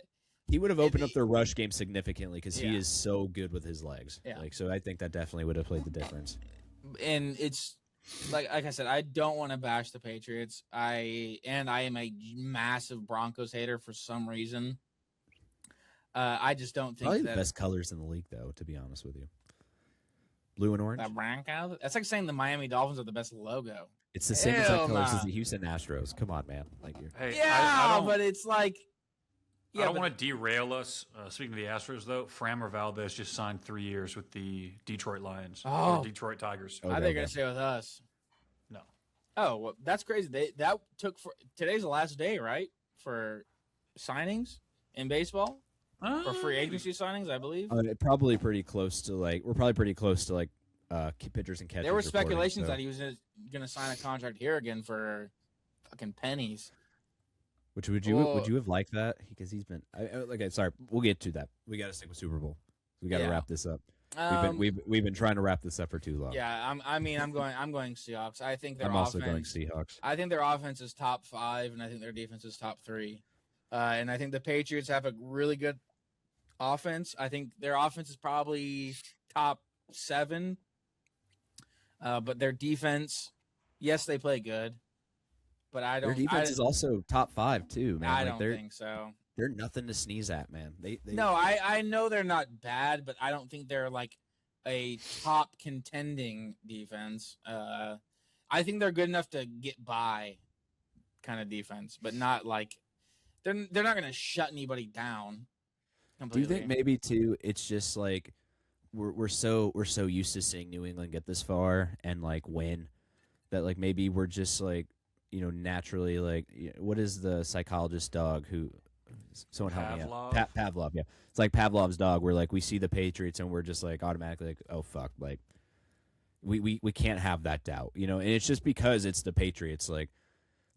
he would have opened up their rush game significantly because he Yeah. is so good with his legs. Yeah. Like so, I think that definitely would have played the difference. and it's like I said, I don't want to bash the Patriots. I am a massive Broncos hater for some reason. I just don't think Probably that the best colors in the league, though. To be honest with you, blue and orange. the Broncos. That's like saying the Miami Dolphins are the best logo. It's the same exact Hell colors nah. as the Houston Astros. Come on, man. Like you're. Hey, Yeah, I don't, but it's like, I don't want to derail us. Speaking of the Astros, though, Framber Valdez just signed 3 years with the Detroit Lions Oh. or Detroit Tigers. Oh, I think okay. you're gonna stay with us. No. Oh, well, that's crazy. That took for today's the last day, right? For signings in baseball, for free agency signings, I believe. Probably pretty close to like we're probably pretty close to like pitchers and catchers. There were reporting, speculations so- that he was gonna sign a contract here again for fucking pennies. Which would you Well- have liked that? Because he's been okay. Sorry, we'll get to that. We got to stick with Super Bowl. We got to Yeah. wrap this up. Um, We've been trying to wrap this up for too long. yeah, I'm going Seahawks. I think their I'm also offense. going Seahawks. I think their offense is top 5, and I think their defense is top 3. And I think the Patriots have a really good offense. I think their offense is probably top 7. But their defense, yes, they play good. But I don't. Their defense is also top 5 too, man. I Like, don't think so. They're nothing to sneeze at, man. They No, I know they're not bad, but I don't think they're like a top contending defense. I think they're good enough to get by, kind of defense, but not like they're not going to shut anybody down completely. Do you think maybe too? It's just like we're so used to seeing New England get this far and like win that like maybe we're just like naturally like what is the psychologist dog who someone help me out? Pavlov, yeah. It's like Pavlov's dog. Where like we see the Patriots and we're just like automatically like, oh fuck, like we can't have that doubt, and it's just because it's the Patriots. Like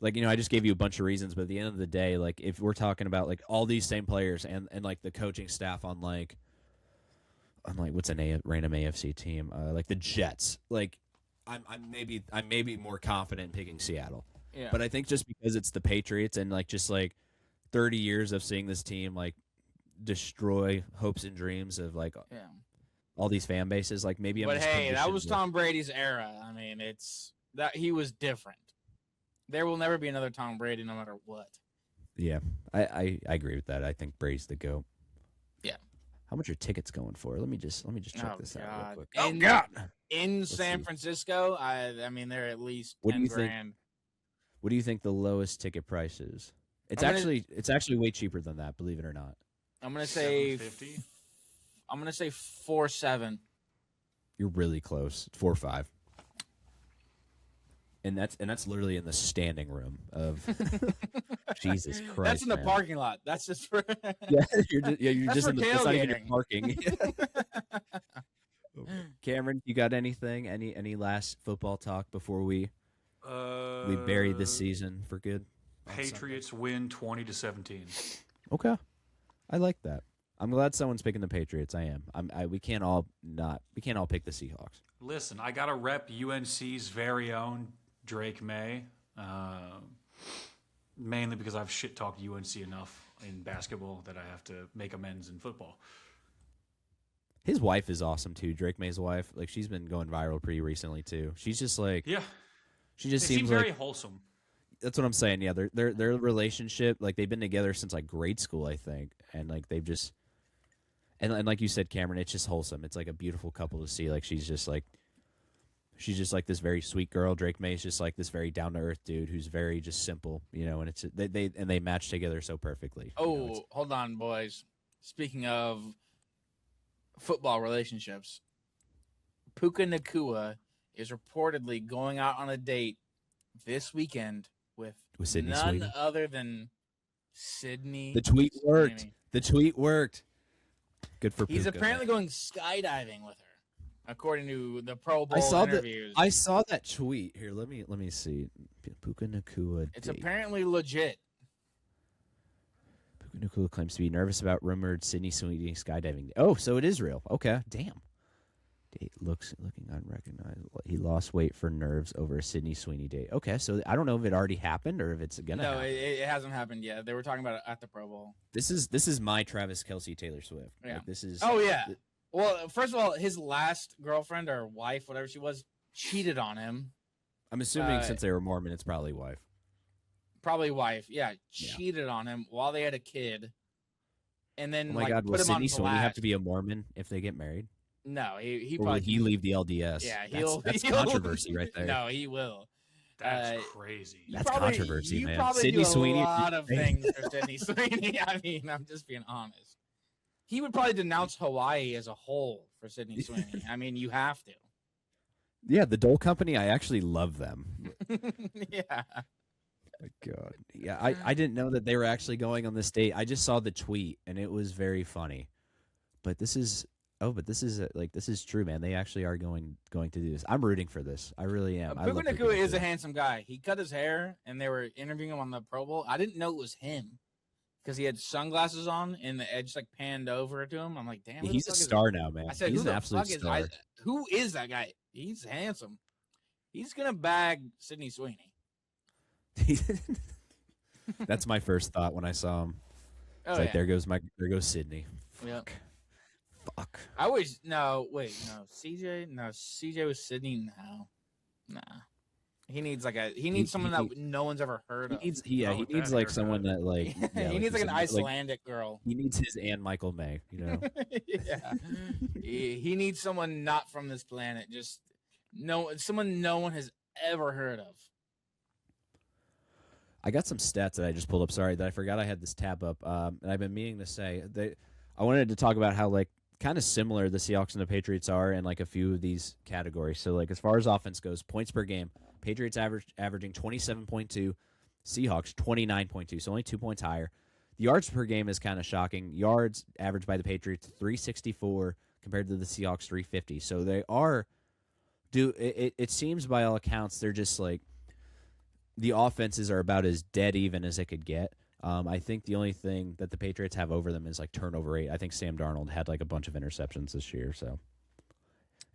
I just gave you a bunch of reasons, but at the end of the day, like if we're talking about like all these same players and like the coaching staff on like what's a random AFC team, like the Jets, like I'm maybe more confident in picking Seattle. Yeah. But I think just because it's the Patriots and like just like 30 years of seeing this team like destroy hopes and dreams of like all these fan bases, like maybe I'm But just hey, that conditioned was with- Tom Brady's era. I mean, it's that he was different. There will never be another Tom Brady, no matter what. Yeah, I agree with that. I think Brady's the GOAT. Yeah. How much are tickets going for? Let me just check Oh, this out God. real quick. And- oh God! In San see. Francisco, I mean, they're at least What do 10 you think? grand. What do you think the lowest ticket price is? It's I'm gonna- actually way cheaper than that. Believe it or not. I'm gonna say $750? I'm gonna say 4.7. You're really close. 4.5. And that's literally in the standing room of Jesus Christ. That's in the man. parking lot. That's just for Yeah, you're That's just for in the that's not even your tailgating. parking. Cameron, you got anything? Any last football talk before we bury this season for good? Patriots win 20-17. Okay, I like that. I'm glad someone's picking the Patriots. I am. We can't all pick the Seahawks. Listen, I got to rep UNC's very own Drake May, mainly because I've shit-talked UNC enough in basketball that I have to make amends in football. His wife is awesome too. Drake May's wife, like she's been going viral pretty recently too. She's just like Yeah, she just they seems seem very like wholesome. that's what I'm saying. Yeah, their relationship, like they've been together since like grade school, I think, and like they've just and like you said, Cameron, it's just wholesome. It's like a beautiful couple to see. Like she's just like this very sweet girl. Drake May's just like this very down to earth dude who's very just simple, and it's they match together so perfectly. Oh, hold on, boys. Speaking of football relationships, Puka Nakua is reportedly going out on a date this weekend with Sydney none Sweeney. other than Sydney. The tweet worked. Sweeney. The tweet worked. Good for He's Puka, apparently man. going skydiving with her, according to the Pro Bowl I saw interviews. I saw that tweet here. Let me see. Puka Nakua. It's date. apparently legit. Puka Nakua claims to be nervous about rumored Sydney Sweeney skydiving. Oh, so it is real. Okay, damn. Date looking unrecognizable. He lost weight for nerves over a Sydney Sweeney date. Okay, so I don't know if it already happened or if it's gonna No, happen. it hasn't happened yet. They were talking about it at the Pro Bowl. This is my Travis Kelce Taylor Swift. Yeah. Like, this is. Oh yeah. Well, first of all, his last girlfriend or wife, whatever she was, cheated on him. I'm assuming uh, since they were Mormon, it's probably wife. Probably wife. Yeah, Yeah. cheated on him while they had a kid, and then Oh my like God, put will him on Sydney Sweeney have blast. to be a Mormon if they get married? No, he Or will probably he leave the LDS? Yeah, that's he'll controversy right there. No, he will. That's Uh, crazy. You That's probably- controversy, you man. probably Sydney do a Sweeney- lot of things for Sydney Sweeney. I mean, I'm just being honest. He would probably denounce Hawaii as a whole for Sydney Sweeney. I mean, you have to. Yeah, the Dole Company, I actually love them. Yeah. My God. Yeah, I didn't know that they were actually going on this date. I just saw the tweet and it was very funny. But this is this is true, man. They actually are going to do this. I'm rooting for this. I really am. I Puka love Nakua is a Nakua. handsome guy. He cut his hair and they were interviewing him on the Pro Bowl. I didn't know it was him because he had sunglasses on and the edge like panned over to him. I'm like, damn, who the He's a fuck is- star now, man. I said, He's who an the absolute fuck is star. who is that guy? He's handsome. He's gonna bag Sydney Sweeney. That's my first thought when I saw him. Oh It's yeah. like there goes Sydney. Yep. Fuck. I wish no. Wait, no. CJ. No. CJ was Sydney. No. Nah. He needs someone that no one's ever heard He of. needs Oh, he with needs that like haircut. someone that like yeah, he needs you like an said, Icelandic girl. he needs his Anne Michael May, you know. Yeah. he needs someone not from this planet. Just someone no one has ever heard of. I got some stats that I just pulled up. Sorry that I forgot I had this tab up. And I've been meaning to say I wanted to talk about how like kind of similar the Seahawks and the Patriots are in like a few of these categories. So like as far as offense goes, points per game, Patriots averaging 27.2, Seahawks 29.2, so only 2 points higher. The yards per game is kind of shocking. Yards averaged by the Patriots 364 compared to the Seahawks 350. So they are it seems by all accounts they're just like the offenses are about as dead even as it could get. I think the only thing that the Patriots have over them is like turnover rate. I think Sam Darnold had like a bunch of interceptions this year. So,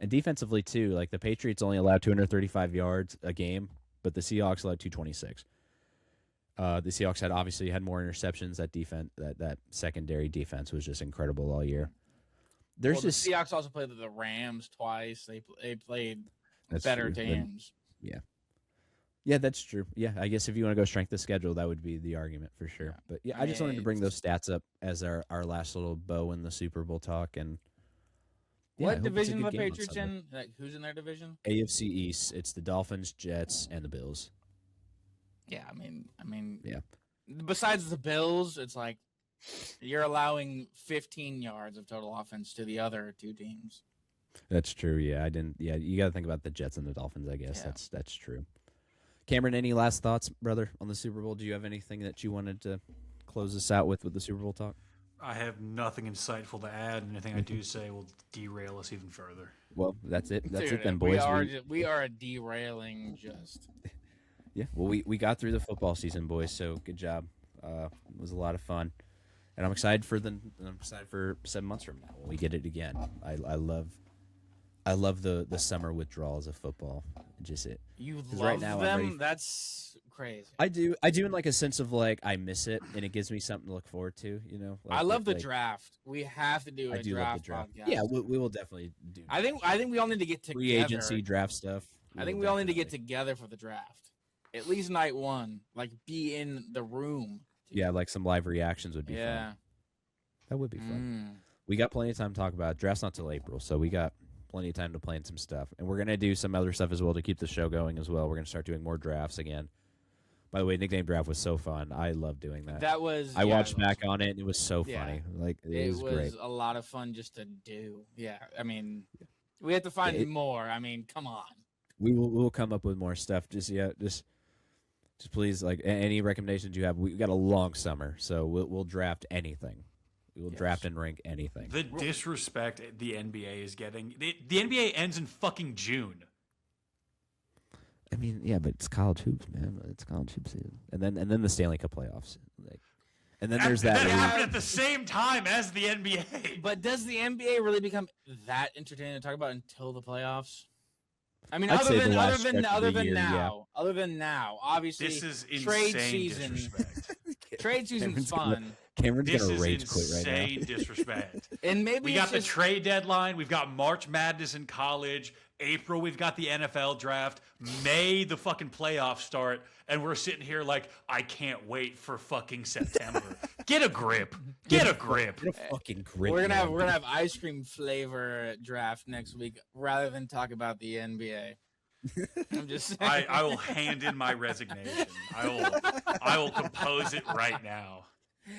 and defensively too, like the Patriots only allowed 235 yards a game, but the Seahawks allowed 226. The Seahawks obviously had more interceptions. That defense, that secondary defense was just incredible all year. There's Well, just the Seahawks also played the Rams twice. They played that's better true. teams. Yeah, that's true. Yeah, I guess if you want to go strength of schedule, that would be the argument for sure. Yeah. But yeah, I I just wanted to bring mean, those stats up as our last little bow in the Super Bowl talk. And yeah, I What hope it's a division good are the game on Patriots Sunday. in? Like, who's in their division? AFC East. It's the Dolphins, Jets, and the Bills. Yeah, I mean, Yeah. Besides the Bills, it's like you're allowing 15 yards of total offense to the other two teams. That's true. Yeah, I didn't. Yeah, you got to think about the Jets and the Dolphins. I guess Yeah. that's true. Cameron, any last thoughts, brother, on the Super Bowl? Do you have anything that you wanted to close this out with the Super Bowl talk? I have nothing insightful to add. Anything I do say will derail us even further. Well, that's it. That's Dude, it then, boys. We are derailing just. Yeah, well, we got through the football season, boys. So good job. It was a lot of fun, and I'm excited for 7 months from now when we get it again. I love the summer withdrawals of football. Just it. You 'Cause love right now I'm them? ready- That's crazy. I do in like a sense of like I miss it, and it gives me something to look forward to. You know, like, I love the like, draft. We have to do I a do love the draft draft. podcast. Yeah, we will definitely do. I think we all need to get together. free agency draft stuff. I think we all need to get together for the draft. At least night one. Like be in the room. Yeah, like some live reactions would be Yeah. fun. That would be fun. Mm. We got plenty of time to talk about it. Draft's not till April, so we got plenty of time to plan some stuff. And we're going to do some other stuff as well to keep the show going as well. We're going to start doing more drafts again. By the way, nickname draft was so fun. I love doing that. That was I yeah, watched it was- back on it, and it was so Yeah. funny. Like it, It was was great. a lot of fun just to do. Yeah. I mean, we have to find It- more. I mean, come on. We'll come up with more stuff. Just please, like any recommendations you have. We got a long summer, so we'll draft anything. We will Yes. draft and rank anything. The disrespect the NBA is getting. The NBA ends in fucking June. I mean, yeah, but it's college hoops, man. It's college hoops season, and then the Stanley Cup playoffs. Like, and then there's that. That league- happened at the same time as the NBA. But does the NBA really become that entertaining to talk about until the playoffs? I mean, I'd other say the than last other stretch than of other the than year, now, other than now, obviously This is trade insane season. disrespect. Trade season's Cameron's gonna- fun, Cameron's This gonna is rage quit right now. insane disrespect. and maybe We it's got the just, trade deadline. We've got March Madness in college. April, we've got the NFL draft. May, the fucking playoffs start. And we're sitting here like, I can't wait for fucking September. Get a grip. Get a grip. Get a fucking grip. we're man. gonna have ice cream flavor draft next week rather than talk about the NBA. I'm just saying. I will hand in my resignation. I will compose it right now.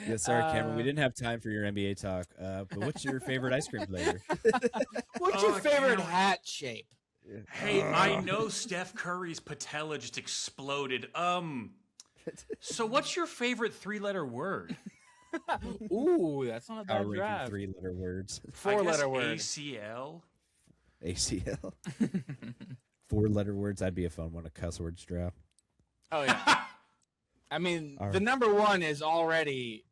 Yeah, sorry, Cameron. We Uh, didn't have time for your NBA talk. But what's your favorite ice cream flavor? What's your Oh, favorite Cameron. hat shape? Hey, I know Steph Curry's patella just exploded. So what's your favorite three-letter word? Ooh, that's not a Power bad ranking draft. 3-letter words. I guess 4-letter word. ACL. ACL. 4-letter words. That'd be a fun one. A cuss words draft. Oh yeah. I mean, All the right. number one is already.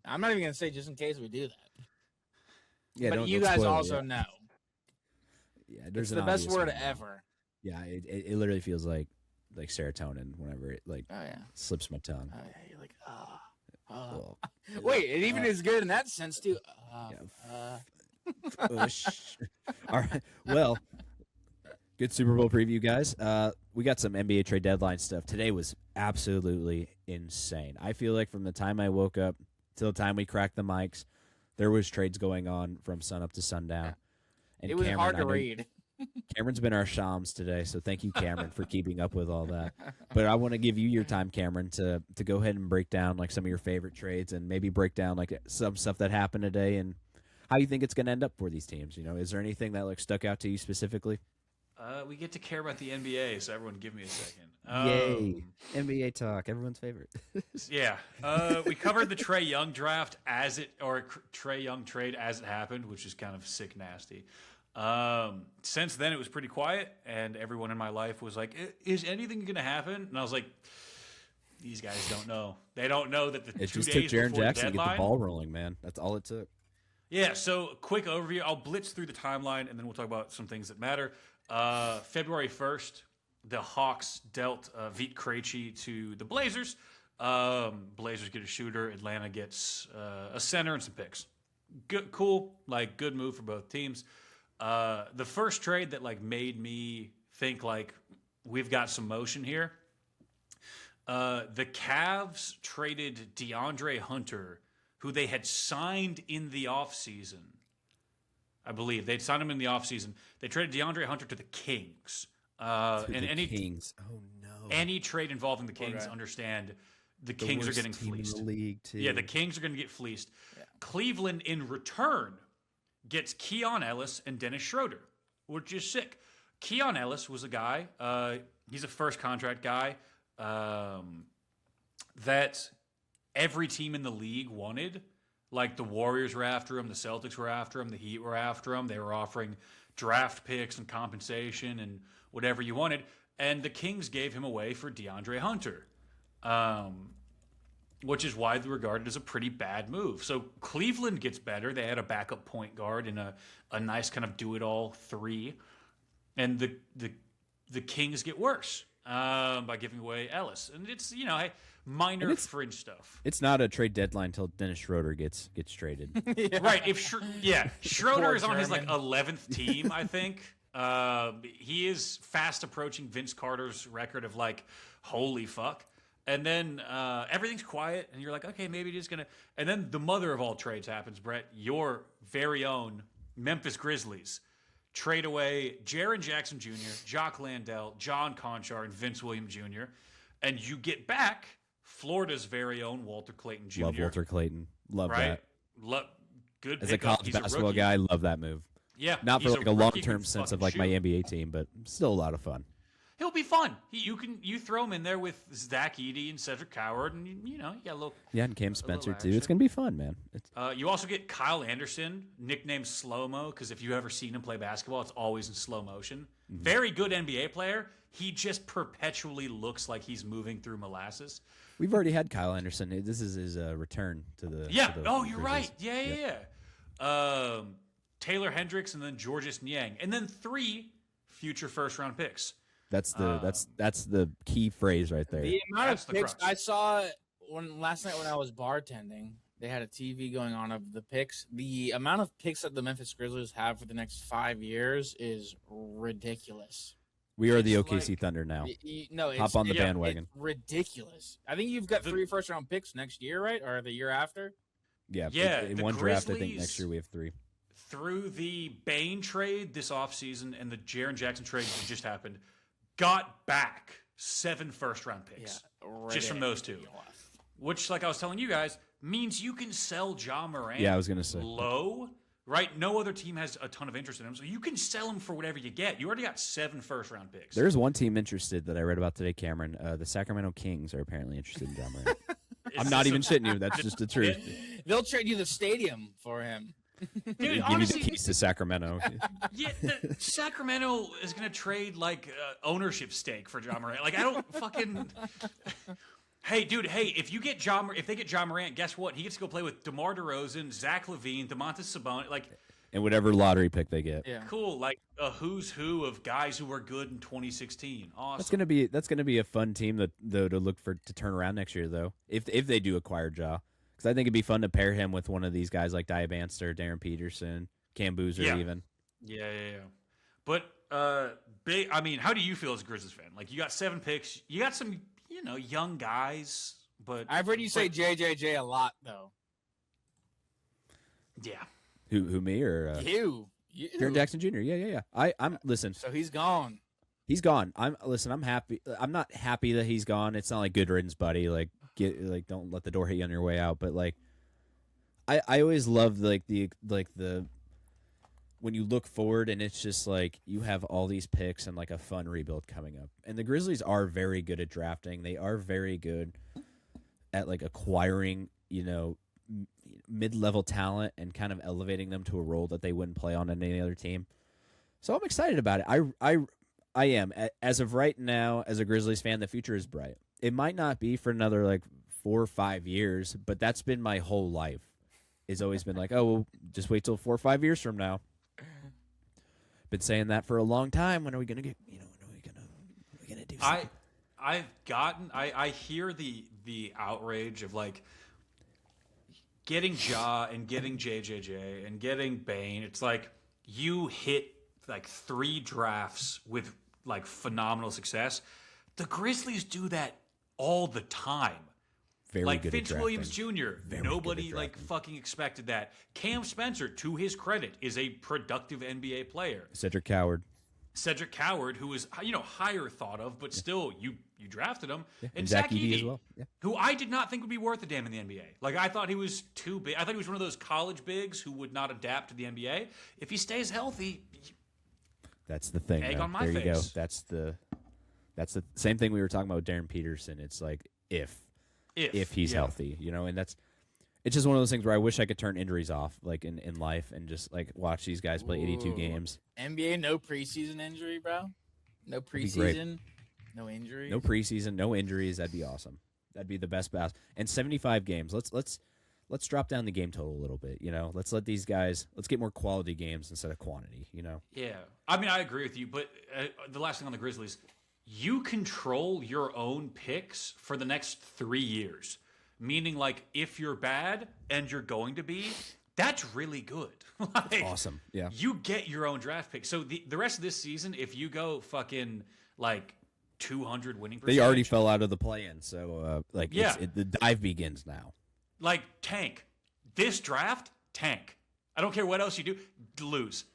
I'm not even gonna say just in case we do that. Yeah, but don't you guys spoil it, also yeah. know Yeah, it's there's the an best obvious word one. ever. Yeah, it literally feels like serotonin whenever it like Oh yeah. slips my tongue. Oh yeah. You're like, Well, Wait, it even is good in that sense too. push. All right. Well, good Super Bowl preview, guys. We got some NBA trade deadline stuff. Today was absolutely insane. I feel like from the time I woke up till the time we cracked the mics, there was trades going on from sun up to sundown. And It was Cameron, hard I to know read. Cameron's been our Shams today, so thank you, Cameron, for keeping up with all that. But I want to give you your time, Cameron, to go ahead and break down like some of your favorite trades and maybe break down like some stuff that happened today and how you think it's going to end up for these teams. You know, is there anything that like stuck out to you specifically? We get to care about the NBA, so everyone give me a second. Yay. NBA talk, everyone's favorite. Yeah. We covered the Trae Young draft Trae Young trade as it happened, which is kind of sick nasty. Since then, it was pretty quiet, and everyone in my life was like, is anything going to happen? And I was like, these guys don't know. They don't know that the It 2 just took days Jaren before Jackson to get deadline. the ball rolling, man. That's all it took. Yeah, so quick overview. I'll blitz through the timeline, and then we'll talk about some things that matter. February 1st, the Hawks dealt Vit Krejci to the Blazers. Blazers get a shooter. Atlanta gets a center and some picks. Good, cool, like good move for both teams. The first trade that like made me think like we've got some motion here. The Cavs traded DeAndre Hunter, who they had signed in the offseason. I believe they'd signed him in the offseason. They traded DeAndre Hunter to the Kings. Kings. Oh no. Any trade involving the Kings, Okay. understand the Kings are worst getting team fleeced. in the league too. Yeah, the Kings are going to get fleeced. Yeah. Cleveland, in return, gets Keon Ellis and Dennis Schroeder, which is sick. Keon Ellis was a guy, he's a first contract guy that every team in the league wanted. Like the Warriors were after him, the Celtics were after him, the Heat were after him. They were offering draft picks and compensation and whatever you wanted. And the Kings gave him away for DeAndre Hunter. Which is widely regarded as a pretty bad move. So Cleveland gets better. They had a backup point guard and a nice kind of do-it-all 3. And the Kings get worse by giving away Ellis. And it's, hey, minor fringe stuff. It's not a trade deadline until Dennis Schroeder gets traded. Right. Schroeder Poor is on his like German. 11th team, I think. He is fast approaching Vince Carter's record of like, holy fuck. And then everything's quiet, and you're like, okay, maybe it is going to. And then the mother of all trades happens, Brett. Your very own Memphis Grizzlies trade away Jaren Jackson Jr., Jock Landale, John Conchar, and Vince Williams Jr., and you get back Florida's very own Walter Clayton Jr. Love Walter Clayton. Love right? that. Good As a pickup. college He's basketball rookie. guy, love that move. Yeah, Not for he's like a rookie long-term who sense fucking of like my shoot. NBA team, but still a lot of fun. He'll be fun. You throw him in there with Zach Edey and Cedric Coward, and you got a little. Yeah, and Cam Spencer too. action. It's gonna be fun, man. It's, You also get Kyle Anderson, nicknamed Slow Mo, because if you've ever seen him play basketball, it's always in slow motion. Mm-hmm. Very good NBA player. He just perpetually looks like he's moving through molasses. we've already had Kyle Anderson. This is his return to the. Yeah. to the Oh, you're Grizzlies. right. Yeah. Taylor Hendricks and then Georges Niang, and then 3 future first-round picks. That's the key phrase right there. The amount That's of the picks crux. I saw last night when I was bartending, they had a TV going on of the picks. The amount of picks that the Memphis Grizzlies have for the next 5 years is ridiculous. We are the It's OKC like- Thunder now. No, it's, Hop on the yeah, bandwagon. It's ridiculous. I think you've got The- 3 first-round picks next year, right, or the year after? Yeah. Yeah, In the one draft, I think Grizzlies- next year we have 3. Through the Bain trade this offseason and the Jaren Jackson trade that just happened, got back 7 first-round picks. Just from those 2. Ridiculous. Which, like I was telling you guys, means you can sell Ja Morant Yeah, I was gonna say. low, right? No other team has a ton of interest in him, so you can sell him for whatever you get. You already got 7 first-round picks. There's one team interested that I read about today, Cameron. The Sacramento Kings are apparently interested in John Morant. I'm not even shitting you. That's just the truth. They'll trade you the stadium for him. Dude, Give me honestly, the keys to Sacramento. yeah, Sacramento is going to trade like ownership stake for Ja Morant. Like I don't fucking. Hey, dude. Hey, if they get Ja Morant, guess what? He gets to go play with DeMar DeRozan, Zach LaVine, Domantas Sabonis. Like And whatever lottery pick they get. Yeah. Cool, like a who's who of guys who were good in 2016. Awesome. That's gonna be a fun team to look for to turn around next year though. If they do acquire Ja, because I think it'd be fun to pair him with one of these guys like Diabanster, Darren Peterson, Cam Boozer, even. Yeah. But big. I mean, how do you feel as a Grizzlies fan? Like, you got 7 picks. You got some, young guys. But I've heard you say JJJ a lot though. Yeah. Who me or You. Jaren Jackson Jr. Yeah. I'm listen. So he's gone. He's gone. I'm happy. I'm not happy that he's gone. It's not like good riddance, buddy. Like don't let the door hit you on your way out. But like, I always love the when you look forward and it's just like you have all these picks and like a fun rebuild coming up. And the Grizzlies are very good at drafting. They are very good at like acquiring, mid-level talent and kind of elevating them to a role that they wouldn't play on any other team. So I'm excited about it. I am. As of right now, as a Grizzlies fan, the future is bright. It might not be for another like 4 or 5 years, but that's been my whole life. It's always been like, oh, well, just wait till 4 or 5 years from now. Been saying that for a long time. When are we gonna get? When are we gonna do something? I hear the outrage of like getting Ja and getting JJJ and getting Bane. It's like you hit like 3 drafts with like phenomenal success. The Grizzlies do that all the time. Very like good Vince at Williams drafting. Jr. Very Nobody good at like drafting. fucking expected that. Cam Spencer, to his credit, is a productive NBA player. Cedric Coward. Cedric Coward, who is higher thought of, but still you drafted him, And Zach Edey as well. Yeah. who I did not think would be worth a damn in the NBA. Like, I thought he was too big. I thought he was one of those college bigs who would not adapt to the NBA. If he stays healthy, That's the thing. Egg though. on my there you go. face. That's the same thing we were talking about with Darren Peterson. It's like if he's yeah. healthy, and it's just one of those things where I wish I could turn injuries off, like in life, and just like watch these guys play 82 Ooh. games. NBA, no preseason injury, bro. No be great. preseason, no injury. No preseason, no injuries. That'd be awesome. That'd be the best bass. And 75 games. Let's drop down the game total a little bit. Let's let these guys. Let's get more quality games instead of quantity. Yeah. I mean, I agree with you, but the last thing on the Grizzlies, you control your own picks for the next 3 years. Meaning, like, if you're bad and you're going to be, that's really good. Like, Awesome. Yeah. You get your own draft pick. So the rest of this season, if you go fucking like 200 winning percentage, They already fell out of the play-in, so Yeah. the dive begins now. like tank. This draft, tank. I don't care what else you do, lose.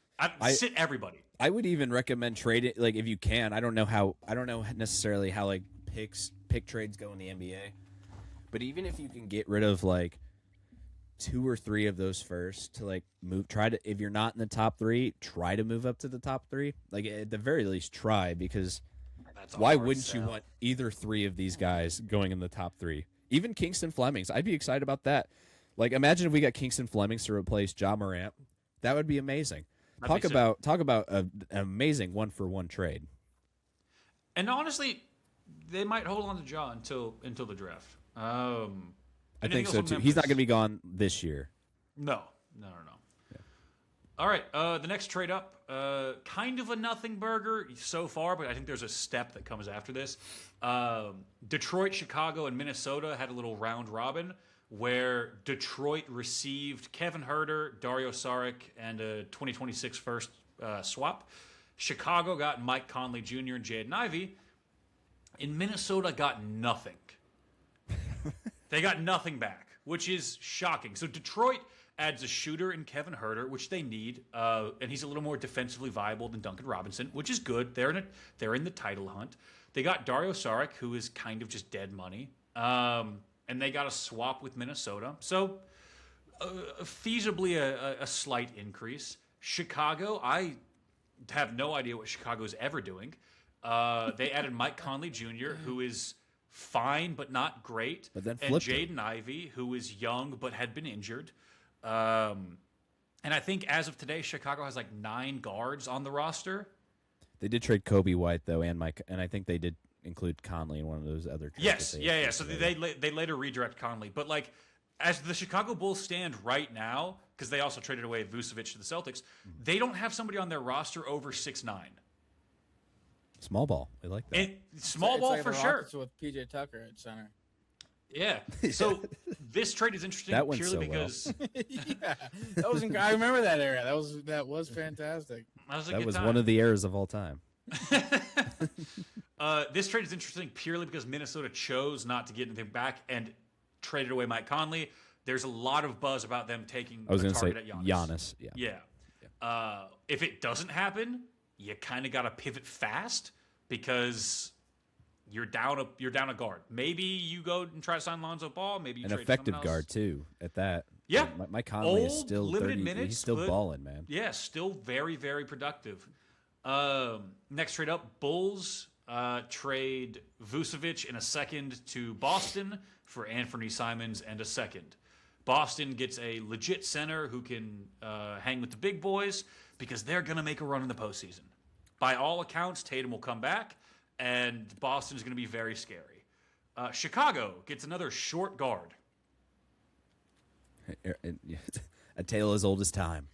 Sit everybody. I would even recommend trading, like if you can. I don't know necessarily how like pick trades go in the NBA, but even if you can get rid of like 2 or 3 of those first to like if you're not in the top 3, try to move up to the top 3. Like at the very least, try, because That's a why hard wouldn't you sell. want either 3 of these guys going in the top 3? Even Kingston Flemings, I'd be excited about that. Like imagine if we got Kingston Flemings to replace Ja Morant. That would be amazing. That'd be sick. Talk about an amazing 1-for-1 trade. And honestly, they might hold on to Ja until the draft. I anything think else so on too. He's not Memphis? going to be gone this year. No. All right, the next trade up, kind of a nothing burger so far, but I think there's a step that comes after this. Detroit, Chicago, and Minnesota had a little round robin where Detroit received Kevin Herter, Dario Saric, and a 2026 first swap. Chicago got Mike Conley Jr. and Jaden Ivey. And Minnesota got nothing. They got nothing back, which is shocking. So Detroit adds a shooter in Kevin Herter, which they need, and he's a little more defensively viable than Duncan Robinson, which is good. They're in the title hunt. They got Dario Saric, who is kind of just dead money, and they got a swap with Minnesota. So feasibly a slight increase. Chicago, I have no idea what Chicago is ever doing. They added Mike Conley Jr., who is fine but not great, But then and flipped him. Jaden Ivey, who is young but had been injured. And I think as of today, Chicago has like 9 guards on the roster. They did trade Kobe White though, and I think they did include Conley in one of those other trades. Yes, that yeah. put So together. they later redirect Conley, but like as the Chicago Bulls stand right now, because they also traded away Vucevic to the Celtics, they don't have somebody on their roster over 6'9". Small ball. We like that. Small It's ball like for the sure. Rockets with PJ Tucker at center. Yeah. So this trade is interesting That went purely so well. because Yeah, that was. I remember that era. That was fantastic. That was one of the errors of all time. This trade is interesting purely because Minnesota chose not to get anything back and traded away Mike Conley. There's a lot of buzz about them taking I was a going to say target at Giannis. Yeah. Yeah. If it doesn't happen, you kind of got to pivot fast because you're down a guard. Maybe you go and try to sign Lonzo Ball. Maybe you An trade effective someone else. guard too. At that. Yeah. Mike Conley is Old, still limited 30, minutes, he's still but- balling, man. Yeah, still very, very productive. Next trade up, Bulls trade Vucevic in a second to Boston for Anthony Simons and a second. Boston gets a legit center who can hang with the big boys because they're going to make a run in the postseason. By all accounts, Tatum will come back, and Boston is going to be very scary. Chicago gets another short guard. A tale as old as time.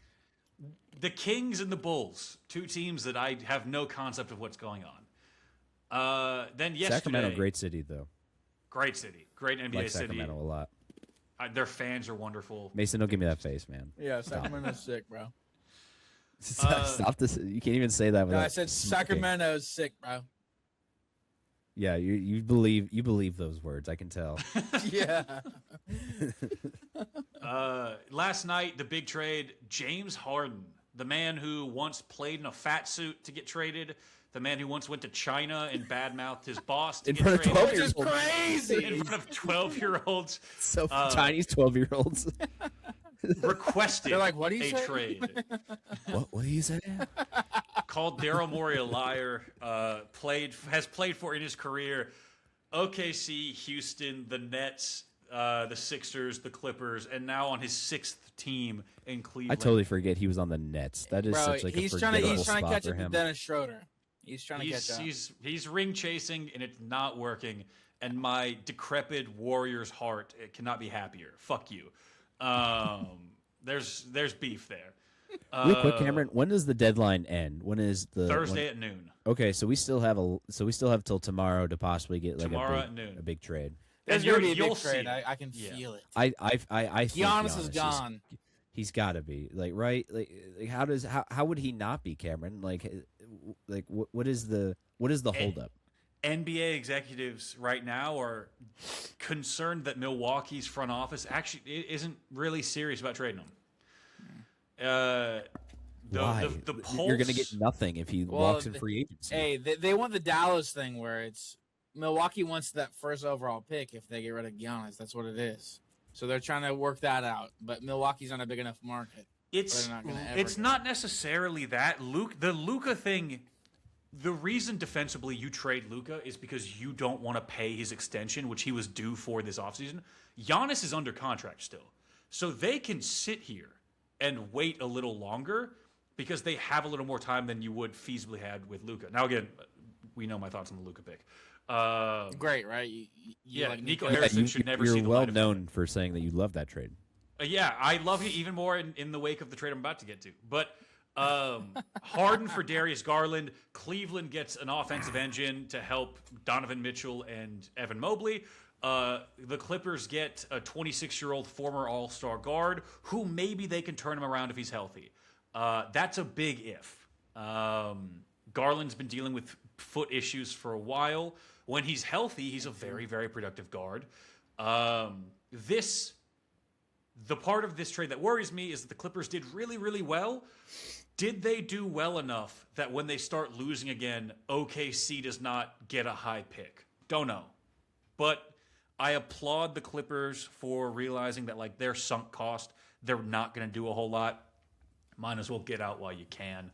The Kings and the Bulls, two teams that I have no concept of what's going on. Then yesterday, Sacramento, great city though. great city, great NBA Like city. Sacramento a lot. Their fans are wonderful. Mason, don't give me that face, man. Yeah, Sacramento's sick, bro. Stop this. You can't even say that No, without I said smirking. Sacramento's sick, bro. Yeah, you believe those words. I can tell. Yeah. Last night, the big trade: James Harden, the man who once played in a fat suit to get traded, the man who once went to China and badmouthed his boss to In get front of traded, 12 Which is years old. crazy. in front of 12-year-olds, So Chinese 12-year-olds. requested They're like, "What do you a say?" trade. What do you say? Called Daryl Morey a liar. Has played for in his career OKC, Houston, the Nets, the Sixers, the Clippers, and now on his 6th team in I Cleveland. totally forget he was on the Nets. That is Bro, such like a he's forgettable trying to spot catch for up to him. Dennis Schroeder. He's trying to catch up. He's ring chasing and it's not working. And my decrepit Warriors heart, it cannot be happier. Fuck you. There's beef there. Real quick, Cameron. When does the deadline end? When is the Thursday at noon. Okay, so we still have till tomorrow to possibly get like Tomorrow a at noon. big trade. There's And gonna be a you'll big see trade. it. I can Yeah. feel it. I think Giannis is gone. He's got to be right. Like how would he not be, Cameron? Like what is the holdup? NBA executives right now are concerned that Milwaukee's front office actually isn't really serious about trading him. Why? The You're going to Pulse- get nothing if he walks in free agency. Hey, they want the Dallas thing where it's Milwaukee wants that first overall pick if they get rid of Giannis. That's what it is. So they're trying to work that out. But Milwaukee's not a big enough market. It's They're not gonna ever it's get not necessarily that the Luka thing. The reason defensively you trade Luka is because you don't want to pay his extension, which he was due for this offseason. Giannis is under contract still, so they can sit here and wait a little longer because they have a little more time than you would feasibly had with Luka. Now again, we know my thoughts on the Luka pick. Great, right? You Yeah, like Nico Nico Harrison should never see You're the well light of day. known for saying that you love that trade. Yeah, I love it even more in the wake of the trade I'm about to get to. But Harden for Darius Garland. Cleveland gets an offensive engine to help Donovan Mitchell and Evan Mobley. The Clippers get a 26-year-old former All-Star guard who maybe they can turn him around if he's healthy. That's a big if. Garland's been dealing with foot issues for a while. When he's healthy, he's a very, very productive guard. The part of this trade that worries me is that the Clippers did really, really well. Did they do well enough that when they start losing again, OKC does not get a high pick? Don't know. But I applaud the Clippers for realizing that, like, their sunk cost, they're not going to do a whole lot. Might as well get out while you can.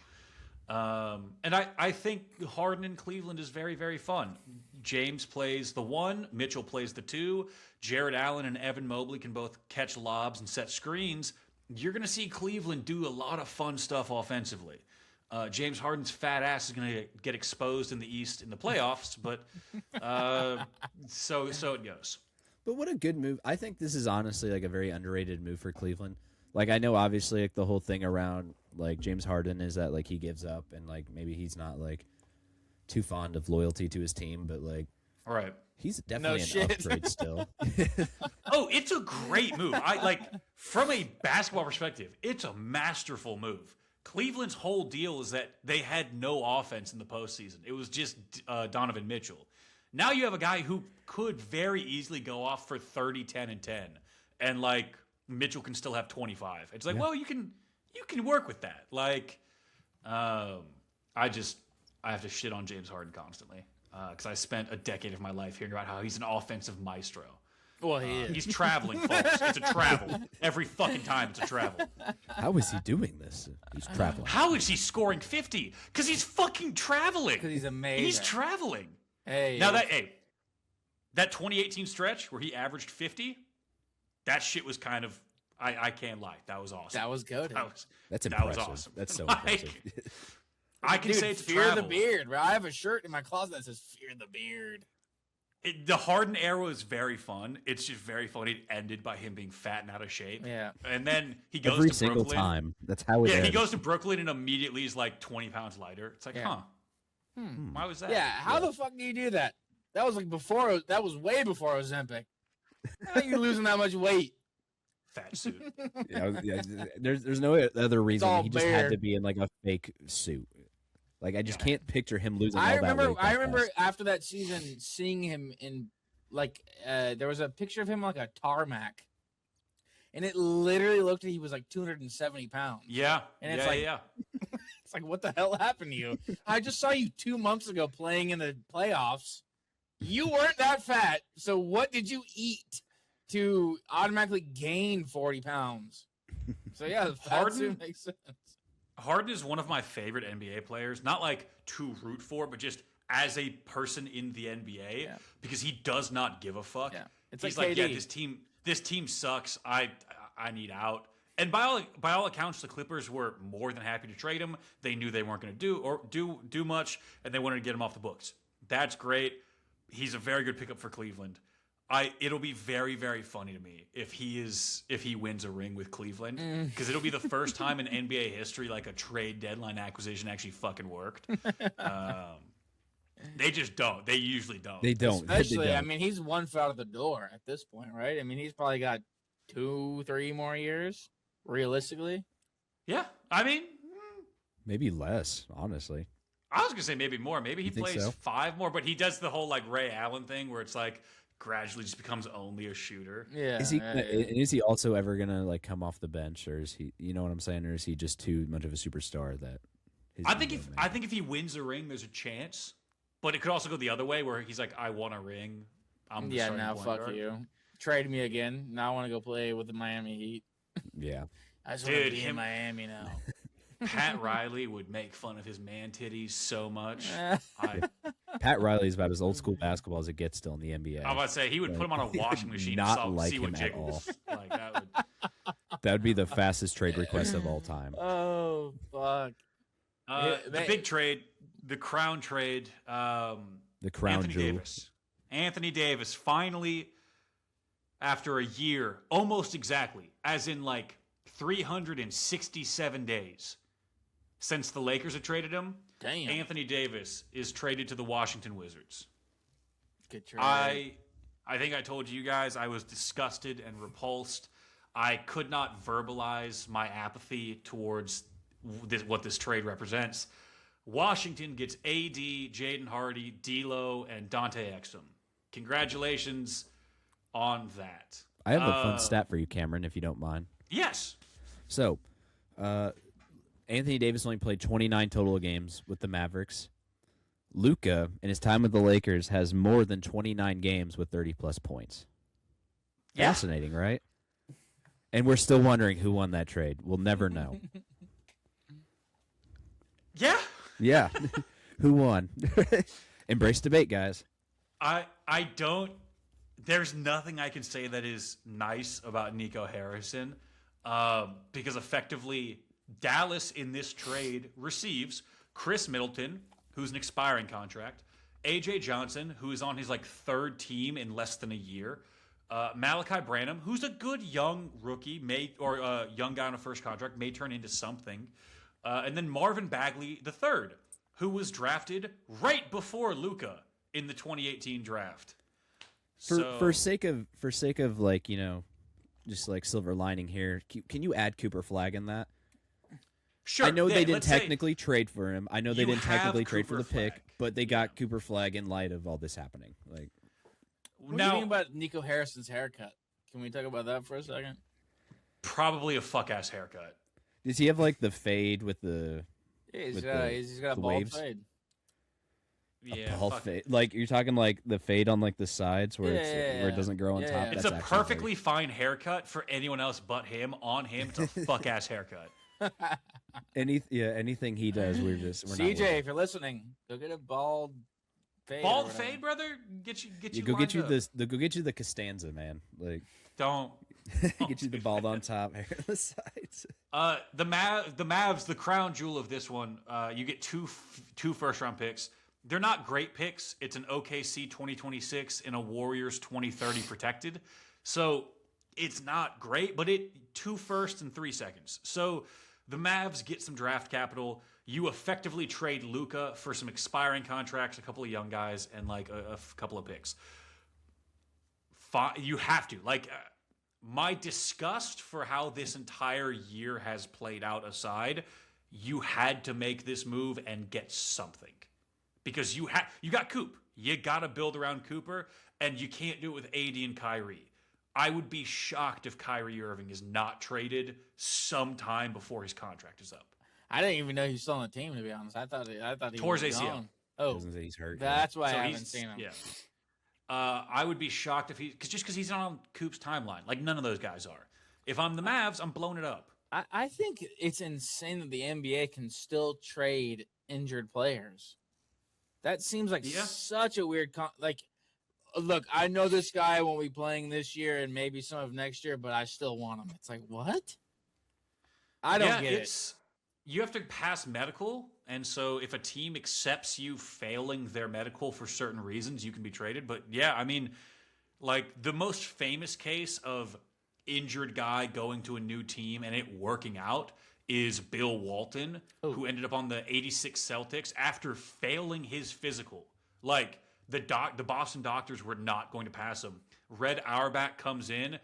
And I think Harden in Cleveland is very, very fun. James plays the 1, Mitchell plays the 2. Jared Allen and Evan Mobley can both catch lobs and set screens. You're going to see Cleveland do a lot of fun stuff offensively. James Harden's fat ass is going to get exposed in the East in the playoffs, but so it goes. But what a good move. I think this is honestly like a very underrated move for Cleveland. Like I know obviously like the whole thing around like James Harden is that like he gives up and like maybe he's not like too fond of loyalty to his team, but like Right. he's definitely an shit. upgrade still. Oh, it's a great move. I like from a basketball perspective, it's a masterful move. Cleveland's whole deal is that they had no offense in the postseason. It was just Donovan Mitchell. Now you have a guy who could very easily go off for 30, 10, and 10. And like Mitchell can still have 25. It's like, well, you can work with that. Like, I have to shit on James Harden constantly. Because I spent a decade of my life hearing about how he's an offensive maestro. Well, he is. He's traveling, folks. It's a travel. Every fucking time it's a travel. How is he doing this? He's traveling. How is he scoring 50? Because he's fucking traveling. Because he's amazing. He's traveling. Hey, Now that 2018 stretch where he averaged 50, that shit was kind of, I can't lie, that was awesome. that was good. That's that impressive. was awesome. That's so Like, impressive. I can Dude, say it's a fear travel. the beard, bro. I have a shirt in my closet that says "Fear the beard." The Harden era is very fun. It's just very funny. It ended by him being fat and out of shape. Yeah. And then he goes Every to single Brooklyn. time. That's how it Yeah, ends. he goes to Brooklyn and immediately is like 20 pounds lighter. It's like, Yeah. why was that? Yeah. How the fuck do you do that? That was like before. That was way before Ozempic. How are you losing that much weight? Fat suit. There's no other reason. all He just bare. had to be in like a fake suit. Like I just can't picture him losing all I that remember. weight that I remember fast. after that season seeing him in like there was a picture of him like a tarmac, and it literally looked like he was like 270 pounds. Yeah. And it's yeah, like- yeah. It's like, what the hell happened to you? I just saw you 2 months ago playing in the playoffs. You weren't that fat. So what did you eat to automatically gain 40 pounds? So yeah, the fat Harden- suit makes sense. Harden is one of my favorite NBA players. Not like to root for, but just as a person in the NBA, Yeah. because he does not give a fuck. Yeah. It's He's like like, yeah, KD. this team sucks. I need out. And by all accounts, the Clippers were more than happy to trade him. They knew they weren't going to do much, and they wanted to get him off the books. That's great. He's a very good pickup for Cleveland. It'll be very, very funny to me if he wins a ring with Cleveland, because it'll be the first time in NBA history like a trade deadline acquisition actually fucking worked. They just don't. They usually don't. They don't. Especially, They I don't. mean, he's one foot out of the door at this point, right? I mean, he's probably got 2-3 more years, realistically. Yeah, I mean, Maybe less, honestly. I was gonna say maybe more. Maybe he You think plays so? 5 more, but he does the whole like Ray Allen thing where it's like gradually just becomes only a shooter. Yeah. Is he? yeah, Gonna, yeah. is he also ever gonna like come off the bench, or is he? You know what I'm saying, or is he just too much of a superstar that? His I think ego if he wins a ring, there's a chance. But it could also go the other way where he's like, I won a ring. I'm the Yeah, starting now point fuck guard. you. Trade me again. Now I want to go play with the Miami Heat. Yeah. I just want to Dude, be in him- Miami now. Pat Riley would make fun of his man titties so much. Pat Riley's about as old school basketball as it gets still in the NBA. I'm about to say he would put him on a washing machine Not and like see what him at jiggles. Like that would. That would be the fastest trade request of all time. Oh fuck! The big trade, the crown trade. The crown Anthony jewel. Davis. Anthony Davis finally, after a year, almost exactly, as in like 367 days since the Lakers had traded him, Damn. Anthony Davis is traded to the Washington Wizards. Good trade. I think I told you guys I was disgusted and repulsed. I could not verbalize my apathy towards what this trade represents. Washington gets AD, Jaden Hardy, D'Lo, and Dante Exum. Congratulations on that. I have a fun stat for you, Cameron, if you don't mind. Yes. So, Anthony Davis only played 29 total games with the Mavericks. Luka, in his time with the Lakers, has more than 29 games with 30-plus points. Yeah. Fascinating, right? And we're still wondering who won that trade. We'll never know. Yeah. Yeah. Who won? Embrace debate, guys. I don't. There's nothing I can say that is nice about Nico Harrison, because effectively Dallas in this trade receives Chris Middleton, who's an expiring contract, AJ Johnson, who is on his like third team in less than a year, Malachi Branham, who's a good young rookie, young guy on a first contract, may turn into something. And then Marvin Bagley III, who was drafted right before Luka in the 2018 draft. For sake of like, just like silver lining here, can you add Cooper Flag in that? Sure. I know they didn't technically trade for him. I know they didn't technically trade for the Flag. pick, but they got Cooper Flag in light of all this happening. Like, what do you think about Nico Harrison's haircut? Can we talk about that for a second? Probably a fuck-ass haircut. Does he have like the fade with the? Yeah, he's got a bald waves? fade. Yeah, bald fade. Like you're talking like the fade on like the sides where where it doesn't grow on top. It's That's a actually perfectly fine haircut for anyone else but him. On him, it's a fuck-ass haircut. Anything he does, we're CJ, not with. if you're listening, go get a bald fade. Bald fade, brother. Get you. Go get you up. go get you the Costanza, man. Like Don't get you the bald on top, hair on the sides. The Mavs, the crown jewel of this one. You get two first-round picks. They're not great picks. It's an OKC 2026 and a Warriors 2030 protected. So it's not great, but 2 firsts and 3 seconds. So the Mavs get some draft capital. You effectively trade Luka for some expiring contracts, a couple of young guys, and like a couple of picks. You have to. My disgust for how this entire year has played out aside, you had to make this move and get something. Because you got Coop. You got to build around Cooper, and you can't do it with AD and Kyrie. I would be shocked if Kyrie Irving is not traded sometime before his contract is up. I didn't even know he was still on the team, to be honest. I thought he Tore was his ACL. gone. Oh, He's hurt. that's why So I haven't seen him. Yeah. I would be shocked if because he's not on Coop's timeline. Like none of those guys are. If I'm the Mavs, I'm blowing it up. I think it's insane that the NBA can still trade injured players. That seems like such a weird look, I know this guy won't be playing this year and maybe some of next year, but I still want him. It's like, what? I don't get it. You have to pass medical, and so if a team accepts you failing their medical for certain reasons, you can be traded. But yeah, I mean, like the most famous case of injured guy going to a new team and it working out is Bill Walton, who ended up on the 86 Celtics after failing his physical. Like the Boston doctors were not going to pass him. Red Auerbach comes in,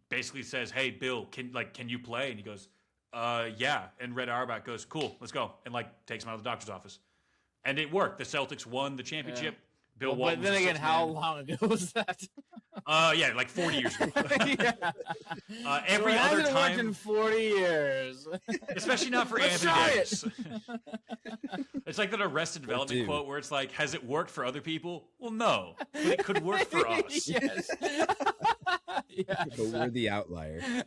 basically says, "Hey, Bill, can you play?" And he goes, "Yeah." And Red Auerbach goes, "Cool, let's go," and takes him out of the doctor's office. And it worked. The Celtics won the championship. Yeah. Bill Walton. But then again, how long ago was that? 40 years ago. Every other time in 40 years, especially not for Let's Anthony try Davis. It's like that Arrested Development quote where it's like, "Has it worked for other people?" Well, no, but it could work for us. Yes. But we're the outlier.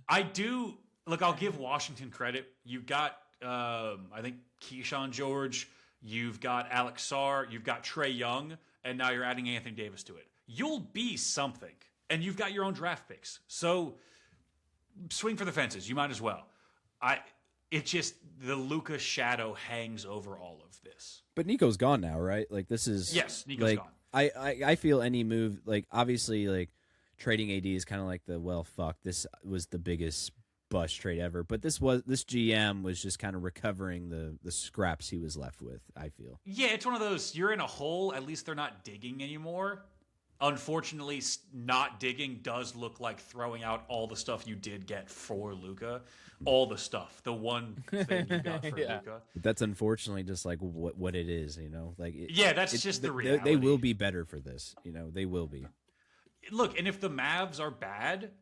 I do look. I'll give Washington credit. You've got, I think, Keyshawn George. You've got Alex Sarr. You've got Trae Young, and now you're adding Anthony Davis to it. You'll be something, and you've got your own draft picks. So swing for the fences. You might as well. It's just the Luka shadow hangs over all of this. But Nico's gone now, right? Like this is Nico's gone. I feel any move, like obviously, like trading AD is kind of like this was the biggest bust trade ever. But this GM was just kind of recovering the scraps he was left with. I feel. Yeah, it's one of those. You're in a hole. At least they're not digging anymore. Unfortunately, not digging does look like throwing out all the stuff you did get for Luka. All the stuff. The one thing you got for Luka. But that's unfortunately just like what it is, Like that's just the reality. They will be better for this, They will be. Look, and if the Mavs are bad,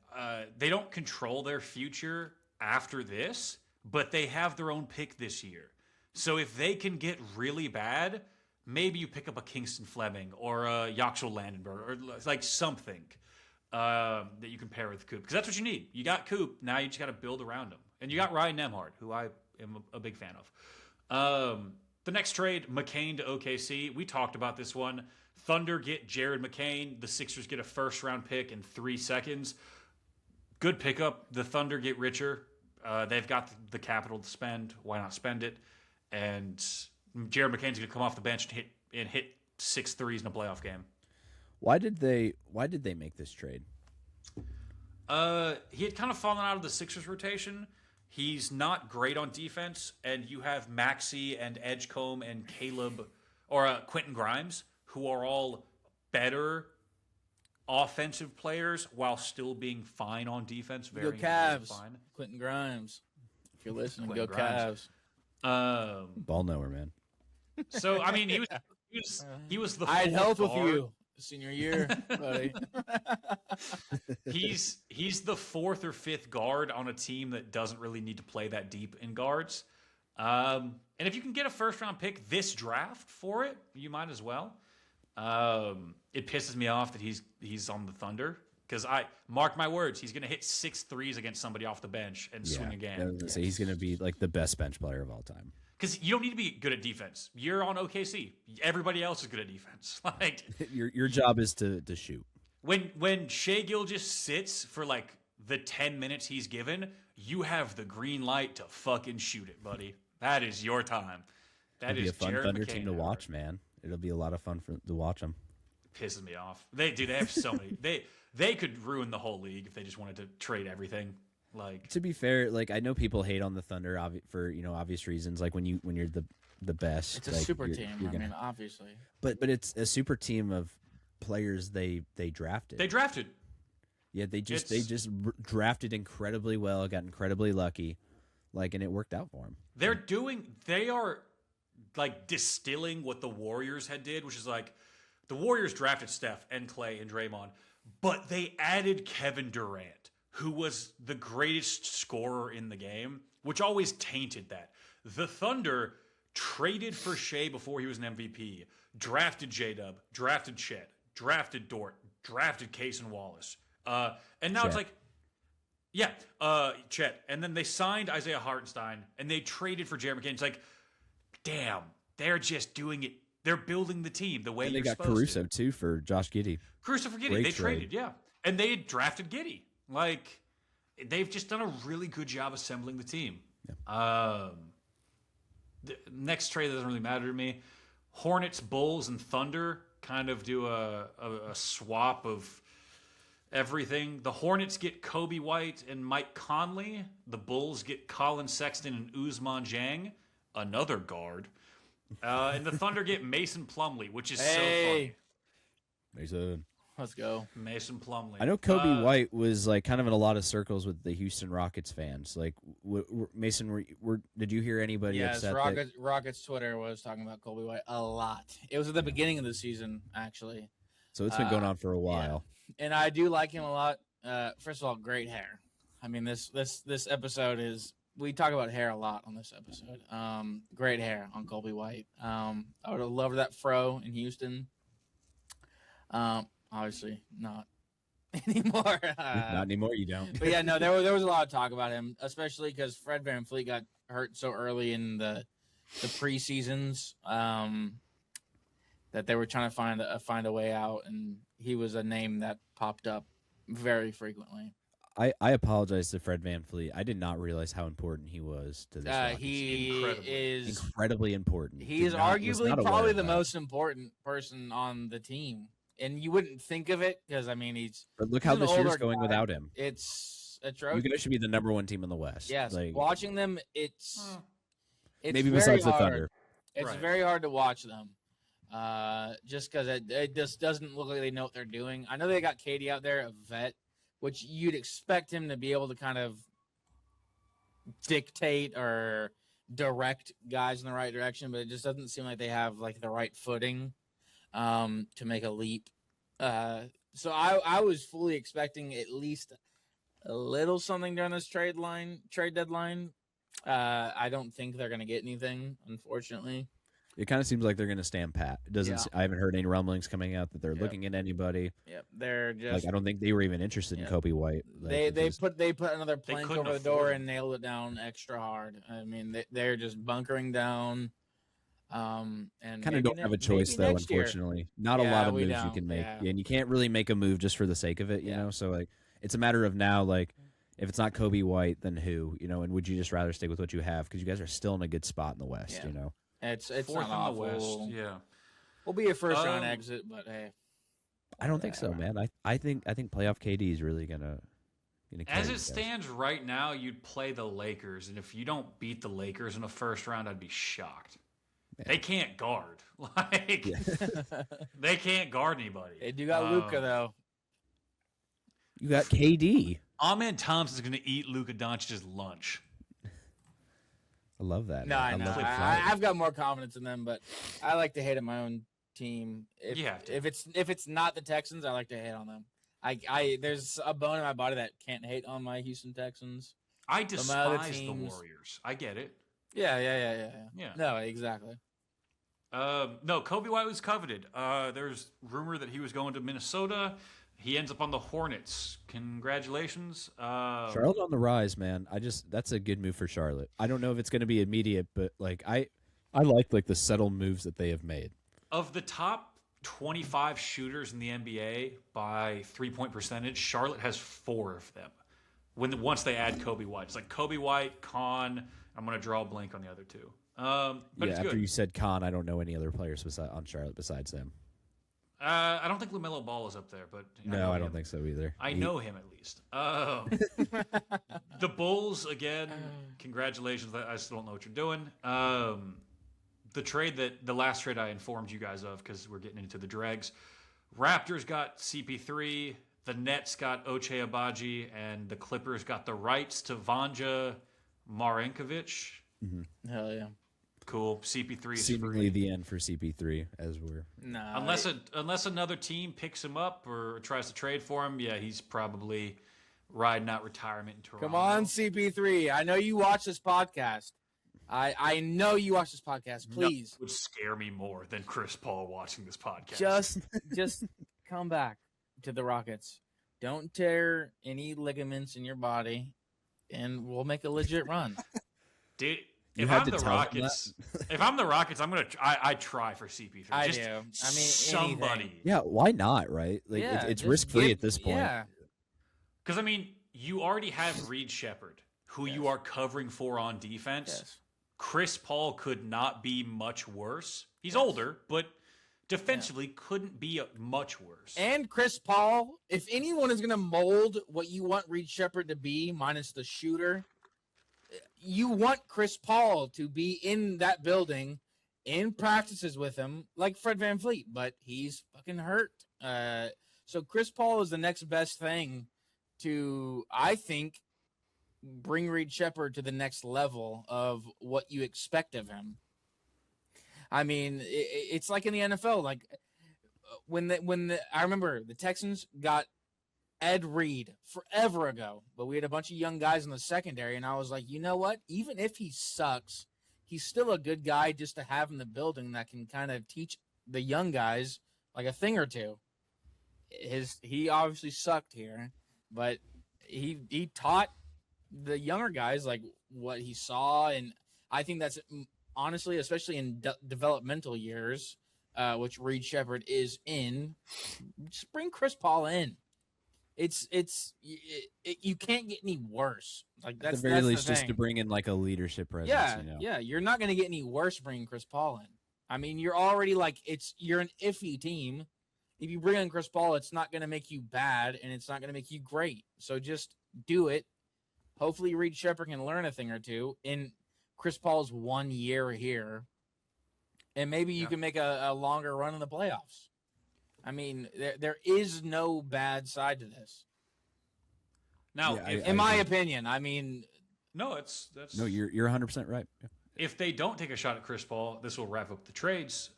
they don't control their future after this, but they have their own pick this year. So if they can get really bad, maybe you pick up a Kingston Fleming or a Yaxel Landenberg or like something that you can pair with Coop. Because that's what you need. You got Coop. Now you just got to build around him. And you got Ryan Nembhard, who I am a big fan of. The next trade, McCain to OKC. We talked about this one. Thunder get Jared McCain. The Sixers get a first-round pick in 3 seconds. Good pickup. The Thunder get richer. They've got the capital to spend. Why not spend it? And Jared McCain's going to come off the bench and hit 6 threes in a playoff game. Why did they make this trade? He had kind of fallen out of the Sixers rotation. He's not great on defense, and you have Maxey and Edgecombe and Caleb or Quentin Grimes, who are all better offensive players while still being fine on defense. Go Cavs. Fine. Quentin Grimes. If you're listening, Quentin go Grimes. Cavs. Ball knower, man. So I mean, he was the. I'd help with you senior year, buddy. he's the fourth or fifth guard on a team that doesn't really need to play that deep in guards. And if you can get a first round pick this draft for it, you might as well. It pisses me off that he's on the Thunder because I mark my words, he's going to hit 6 threes against somebody off the bench and swing again. I was gonna say he's going to be like the best bench player of all time. Because you don't need to be good at defense. You're on OKC. Everybody else is good at defense. Like your job is to shoot. When Shai Gilgeous sits for like the 10 minutes he's given, you have the green light to fucking shoot it, buddy. That is your time. That It'll is be a fun Jared Thunder McCain team to watch, man. It'll be a lot of fun to watch them. Pisses me off. They have so many. They could ruin the whole league if they just wanted to trade everything. Like, to be fair, like I know people hate on the Thunder for obvious reasons. Like when you're the best, it's a like, super team. I mean, obviously, but it's a super team of players they drafted. They drafted. Yeah, they just drafted incredibly well. Got incredibly lucky, like, and it worked out for them. They are like distilling what the Warriors had did, which is like the Warriors drafted Steph and Clay and Draymond, but they added Kevin Durant, who was the greatest scorer in the game, which always tainted that. The Thunder traded for Shai before he was an MVP, drafted J-Dub, drafted Chet, drafted Dort, drafted Case and Wallace. And now Chet. It's like, Chet. And then they signed Isaiah Hartenstein, and they traded for Jared McCain. It's like, damn, they're just doing it. They're building the team the way and you're they got supposed Caruso to. too for Josh Giddey. Caruso for Giddey. Great They trade. traded, yeah. And they had drafted Giddey. Like, they've just done a really good job assembling the team. Yeah. The next trade doesn't really matter to me. Hornets, Bulls, and Thunder kind of do a swap of everything. The Hornets get Kobe White and Mike Conley. The Bulls get Colin Sexton and Ousmane Dieng, another guard. And the Thunder get Mason Plumlee, which is so funny. Mason. Let's go. Mason Plumlee. I know Kobe White was like kind of in a lot of circles with the Houston Rockets fans. Like, Mason, did you hear anybody upset? Rockets Twitter was talking about Kobe White a lot. It was at the beginning of the season, actually. So it's been going on for a while. Yeah. And I do like him a lot. First of all, great hair. I mean, this episode is, we talk about hair a lot on this episode. Great hair on Kobe White. I would have loved that fro in Houston. Obviously not anymore. Not anymore, you don't. But yeah, no, there was a lot of talk about him, especially because Fred VanVleet got hurt so early in the preseasons that they were trying to find a way out, and he was a name that popped up very frequently. I apologize to Fred VanVleet. I did not realize how important he was to this. He is incredibly important. He is arguably probably the most important person on the team. And you wouldn't think of it because, I mean, But look how this year's going without him. It's atrocious. You guys should be the number one team in the West. Yes, like, watching them, it's maybe besides hard. the Thunder. It's very hard to watch them, just because it just doesn't look like they know what they're doing. I know they got Katie out there, a vet, which you'd expect him to be able to kind of dictate or direct guys in the right direction, but it just doesn't seem like they have like the right footing to make a leap. So I was fully expecting at least a little something during this trade deadline. I don't think they're going to get anything, unfortunately. It kind of seems like they're going to stand pat. It doesn't. Yeah. I haven't heard any rumblings coming out that they're looking at anybody. Yep, they're just. Like, I don't think they were even interested in Kobe White. Like, they put another plank over the door and nailed it down extra hard. I mean, they're just bunkering down. And kind of don't have a choice though, unfortunately. Not a lot of moves you can make, and you can't really make a move just for the sake of it, you know. So like, it's a matter of now, like, if it's not Kobe White, then who, you know? And would you just rather stick with what you have because you guys are still in a good spot in the West, you know? It's fourth not in the West, yeah. We'll be a first round exit, but hey, I don't think so, man. I think playoff KD is really gonna carry As it these guys. stands right now, you'd play the Lakers, and if you don't beat the Lakers in the first round, I'd be shocked. Man. They can't guard. Like they can't guard anybody. They do got Luka though. You got KD. Amen Thompson's going to eat Luka Doncic's lunch. I love that. No, man. I know. love it. I've got more confidence in them, but I like to hate on my own team. You have to. If it's not the Texans, I like to hate on them. There's a bone in my body that can't hate on my Houston Texans. I my other despise the teams- Warriors. I get it. Yeah. Yeah. No, exactly. No, Kobe White was coveted. There's rumor that he was going to Minnesota. He ends up on the Hornets. Congratulations. Charlotte on the rise, man. That's a good move for Charlotte. I don't know if it's going to be immediate, but like I like the subtle moves that they have made. Of the top 25 shooters in the NBA by 3-point percentage, Charlotte has 4 of them. Once they add Kobe White, it's like Kobe White, Khan. I'm going to draw a blank on the other two. But it's After good. you said Khan, I don't know any other players on Charlotte besides them. I don't think LaMelo Ball is up there, but No, I don't think so either. I know him at least. The Bulls again. Congratulations. I still don't know what you're doing. The last trade I informed you guys of because we're getting into the dregs. Raptors got CP3. The Nets got Ochai Agbaji, and the Clippers got the rights to Vanja Marinkovic. Hell yeah. Cool. CP3 is Seemingly free. the end for CP3 as we're. No. Unless another team picks him up or tries to trade for him, yeah, he's probably riding out retirement in Toronto. Come on, CP3. I know you watch this podcast. I know you watch this podcast. Please, Nothing would scare me more than Chris Paul watching this podcast. just come back to the Rockets. Don't tear any ligaments in your body, and we'll make a legit run. Dude, You if had I'm to the tell him Rockets, if I'm the Rockets, I'm gonna. I try for CP3. I Just do. I mean, somebody. anything. Yeah, why not? Right? Like Yeah, it's just risk free give- at this point. Yeah. Because I mean, you already have Reed Shepard, who you are covering for on defense. Yes. Chris Paul could not be much worse. He's older, but defensively couldn't be much worse. And Chris Paul, if anyone is going to mold what you want Reed Shepard to be, minus the shooter, you want Chris Paul to be in that building in practices with him like Fred VanVleet, but he's fucking hurt. So Chris Paul is the next best thing to, I think, bring Reed Shepard to the next level of what you expect of him. I mean, it's like in the NFL. Like I remember the Texans got Ed Reed forever ago, but we had a bunch of young guys in the secondary, and I was like, you know what? Even if he sucks, he's still a good guy just to have in the building that can kind of teach the young guys like a thing or two. He obviously sucked here, but he taught the younger guys like what he saw, and I think that's honestly, especially in developmental years, which Reed Shepard is in, just bring Chris Paul in. You can't get any worse. Like At that's the very the least, just thing. to bring in like a leadership presence. Yeah, you know? yeah. You're not going to get any worse bringing Chris Paul in. I mean, you're already like you're an iffy team. If you bring in Chris Paul, it's not going to make you bad, and it's not going to make you great. So just do it. Hopefully, Reed Shepard can learn a thing or two in Chris Paul's 1 year here, and maybe you can make a longer run in the playoffs. I mean, there is no bad side to this. Now, Yeah, In my opinion, I mean, that's No, you're 100% right. Yeah. if they don't take a shot at Chris Paul, this will wrap up the trades.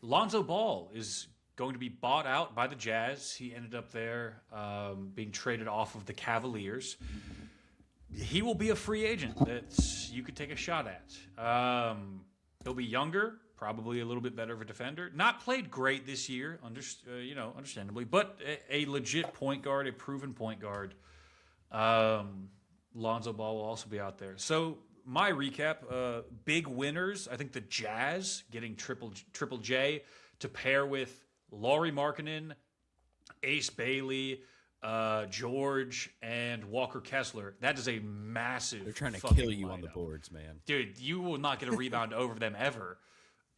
Lonzo Ball is going to be bought out by the Jazz. He ended up there being traded off of the Cavaliers. He will be a free agent that you could take a shot at. He'll be younger, probably a little bit better of a defender. Not played great this year, understandably, but a legit point guard, a proven point guard. Lonzo Ball will also be out there. So my recap, big winners. I think the Jazz getting Triple J to pair with Lauri Markkanen, Ace Bailey, George, and Walker Kessler. That is a massive. They're trying to fucking kill you on the lineup. boards, man. Dude, you will not get a rebound over them ever.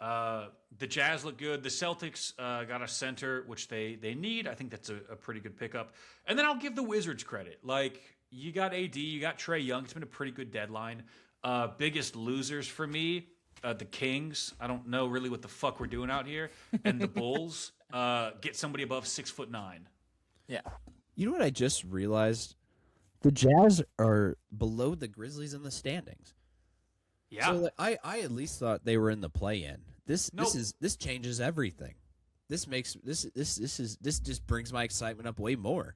The Jazz look good. The Celtics got a center, which they need. I think that's a pretty good pickup. And then I'll give the Wizards credit. Like, you got AD, you got Trae Young. It's been a pretty good deadline. Biggest losers for me, the Kings. I don't know really what the fuck we're doing out here. And the Bulls get somebody above 6'9". Yeah. You know what I just realized? The Jazz are below the Grizzlies in the standings. Yeah. So like, I at least thought they were in the play-in. This Nope. this changes everything. This makes this just brings my excitement up way more.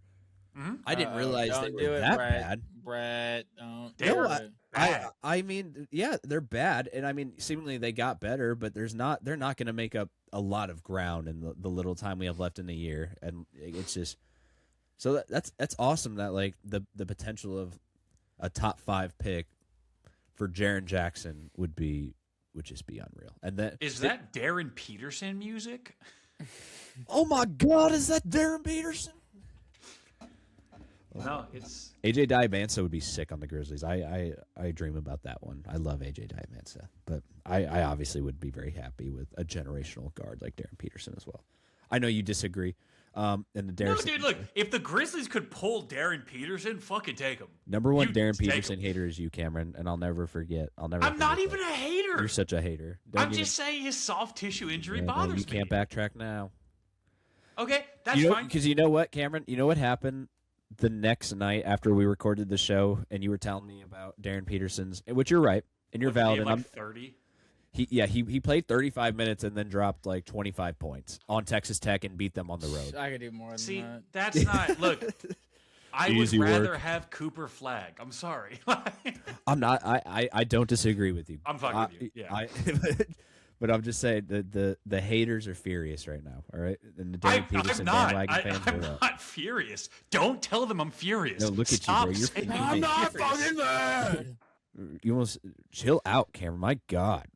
Mhm. I didn't realize they Don't were do it, that Brett. bad. Brett, don't. They No, were do it. bad. I mean, yeah, they're bad, and I mean, seemingly they got better, but they're not going to make up a lot of ground in the little time we have left in the year, and it's just so that's awesome that like the potential of a top 5 pick for Jaren Jackson would just be unreal. And then Is that Darren Peterson music? oh my God, is that Darren Peterson? No, it's AJ Diamansa would be sick on the Grizzlies. I dream about that one. I love AJ Diamansa, but I obviously would be very happy with a generational guard like Darren Peterson as well. I know you disagree. And the no, Darren, dude. Look, if the Grizzlies could pull Darren Peterson, fucking take him. number one You Darren take Peterson him. hater is you, Cameron, and I'll never forget. I'm I'm not even a hater. You're such a hater. I'm just saying his soft tissue injury You bothers me. can't backtrack now. Okay, that's fine. Because you know what, Cameron? You know what happened the next night after we recorded the show, and you were telling me about Darren Peterson's, which you're right, and you're What, did he valid. have, And like 30. he played 35 minutes and then dropped like 25 points on Texas Tech and beat them on the road. I could do more than See, that. that's not. Look, I would Easy rather work. have Cooper Flag. I'm sorry. I'm not. I don't disagree with you. I'm fucking with you, yeah. But I'm just saying the haters are furious right now. All right, and the I'm Darren Peterson not. bandwagon fans I'm are up. not furious. Don't tell them I'm furious. No, look at you, Stop bro. You're saying fucking I'm not furious. fucking mad. You almost chill out, Cameron. My God.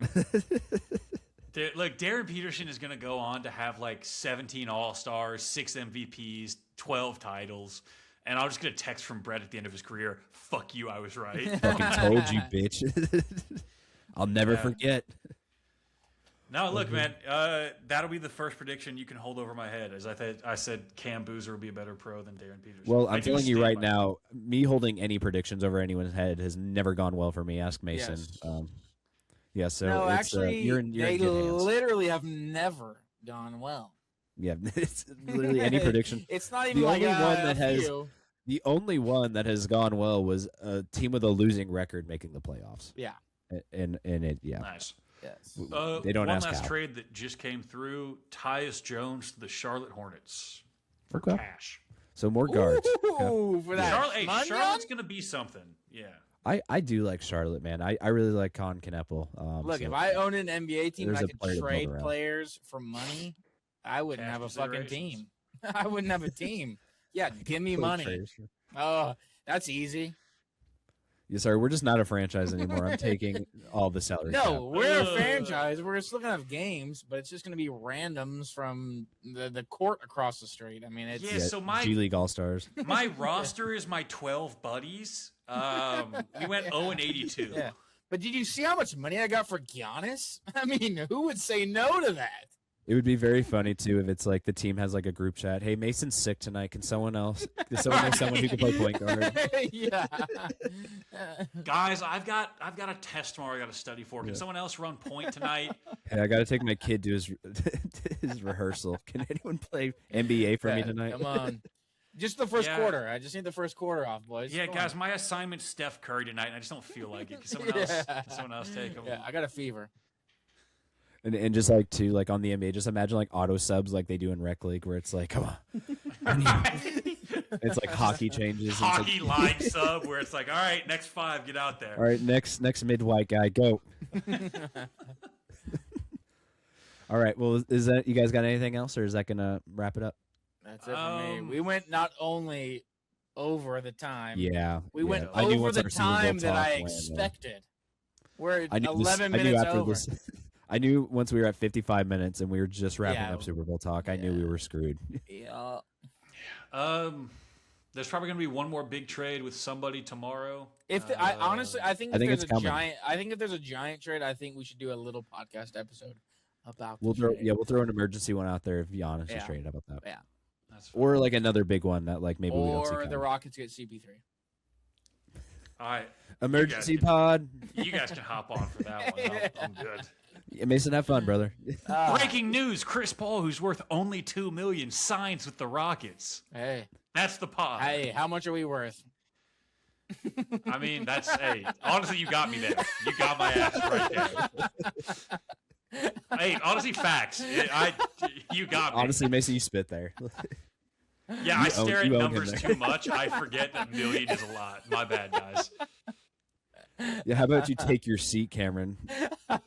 Look, Darren Peterson is going to go on to have like 17 All-Stars, 6 MVPs, 12 titles. And I'll just get a text from Brett at the end of his career. Fuck you, I was right. Fucking told you, bitch. I'll never Yeah. forget. No, look, man, that'll be the first prediction you can hold over my head. As I said, Cam Boozer will be a better pro than Darren Peterson. Well, I I'm do telling you stand right by now, me holding any predictions over anyone's head has never gone well for me. Ask Mason. Yes. Yeah, so No, it's, actually, you're in they good hands. literally have never gone well. Yeah, it's literally any prediction. It's not even The like only one that a has- few. The only one that has gone well was a team with a losing record making the playoffs. Yeah. And it, yeah. Nice. Yes. They don't one ask last how. trade that just came through: Tyus Jones to the Charlotte Hornets for Okay. cash. So more guards. Okay. Ooh, for that. Charlotte, hey, Munyon? Charlotte's gonna be something. Yeah. I do like Charlotte, man. I really like Con Kneppel. Look, so- if I owned an NBA team and There's I a player could to build trade around. players for money, I wouldn't Cash have a fucking considerations. team. I wouldn't have a team. Yeah, give me Play money. traders. Oh, that's easy. Yeah, sorry, we're just not a franchise anymore. I'm taking all the salary. No, cap. we're a Ugh. franchise. We're still gonna have games, but it's just gonna be randoms from the court across the street. I mean, it's Yeah, so my- G League All Stars. My roster is my 12 buddies. We went 0-82. yeah. But did you see how much money I got for Giannis? I mean, who would say no to that? It would be very funny too if it's like the team has like a group chat. Hey, Mason's sick tonight. Can someone know someone who can play point guard? yeah. Guys, I've got a test tomorrow. I got to study for. Can someone else run point tonight? Hey, I got to take my kid to his his rehearsal. Can anyone play NBA for me Yeah, tonight? Come on. Just the first Yeah. quarter. I just need the first quarter off, boys. Yeah, Come guys, on. my assignment's Steph Curry tonight, and I just don't feel like it. Can someone else take him? Yeah, I got a fever. And just like to like on the NBA, just imagine like auto subs like they do in Rec League, where it's like, come on, it's like hockey changes. It's like, Hockey line sub where it's like, all right, next 5, get out there. all right, next mid white guy, go. All right. Well, is that you guys got anything else, or is that gonna wrap it up? That's it for me. We went not only over the time, Yeah. we yeah. went I knew over once the our Super Bowl time that talk I went, expected. We're I knew 11 I knew minutes after over. this. I knew once we were at 55 minutes and we were just wrapping Yeah. up Super Bowl talk. I knew we Yeah. were screwed. Yeah. There's probably gonna be one more big trade with somebody tomorrow. I honestly, I think I if think there's it's a coming. giant, I think if there's a giant trade, I think we should do a little podcast episode about We'll to throw trade. we'll throw an emergency one out there if Giannis Yeah. is traded. How about that? Yeah. That's fine. Or like another big one that like maybe we don't see Or the coming. Rockets get CP3. All right. Emergency can- pod. You guys can hop on for that one. I'm good. Yeah, Mason, have fun, brother. Breaking news: Chris Paul, who's worth only $2 million, signs with the Rockets. Hey, That's the pod. how much are we worth? I mean, that's hey. Honestly, you got me there. You got my ass right there. Hey, honestly, facts. You got me. Honestly, Mason, you spit there. Yeah, I you stare at own him numbers there. too much. I forget that $1 million is a lot. My bad, guys. Yeah, how about you take your seat, Cameron? No,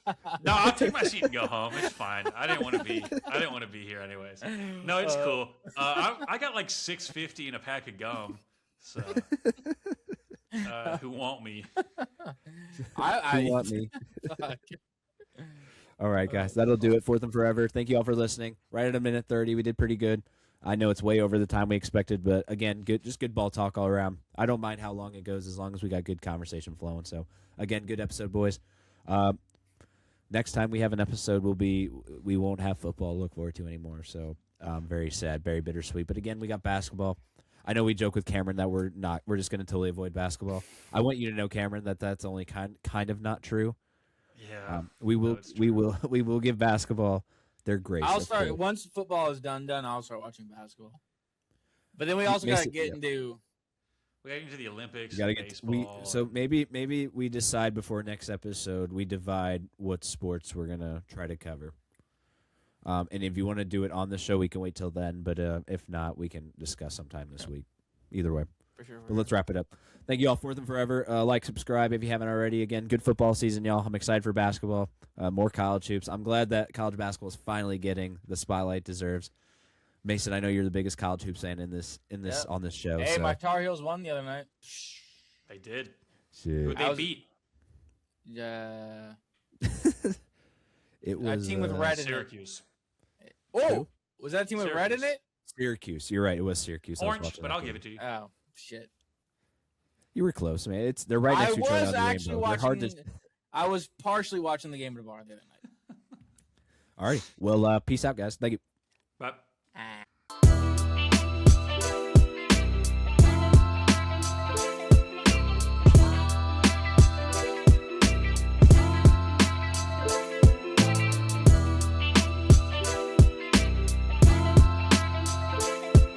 I'll take my seat and go home. It's fine. I didn't want to be here anyways. No, it's cool. I got like $6.50 and a pack of gum. So, who want me? You want me? All right, guys, that'll do it. Fourth and forever. Thank you all for listening. Right at a minute 30, we did pretty good. I know it's way over the time we expected, but again, just good ball talk all around. I don't mind how long it goes as long as we got good conversation flowing. So again, good episode, boys. Next time we have an episode, we won't have football to look forward to anymore. So very sad, very bittersweet. But again, we got basketball. I know we joke with Cameron that we're just going to totally avoid basketball. I want you to know, Cameron, that that's only kind of not true. Yeah, we will it's true. we will give basketball their grace. I'll of start course. once football is done. I'll start watching basketball. But then we also got to Mason- get yeah. into. We got into the Olympics. We gotta and get baseball. so maybe we decide before next episode we divide what sports we're gonna try to cover. And if you want to do it on the show, we can wait till then. But if not, we can discuss sometime this week. Either way. For sure. But let's wrap it up. Thank you all, Fourth and Forever. Like, subscribe if you haven't already. Again, good football season, y'all. I'm excited for basketball. More college hoops. I'm glad that college basketball is finally getting the spotlight it deserves. Mason, I know you're the biggest college hoops fan in this Yep. on this show. Hey, so. my Tar Heels won the other night. They did. Shit. Who I they was- beat? Yeah. It A was team with red in it. Syracuse. Oh, was that a team with red in Syracuse. it? Syracuse. You're right. It was Syracuse. I was Orange, watching but that I'll game. give it to you. Oh shit! You were close, man. They're right next I to each other was on the actually rainbow. They're hard watching. to. I was partially watching the game at a bar the other night. All right. Well, peace out, guys. Thank you. But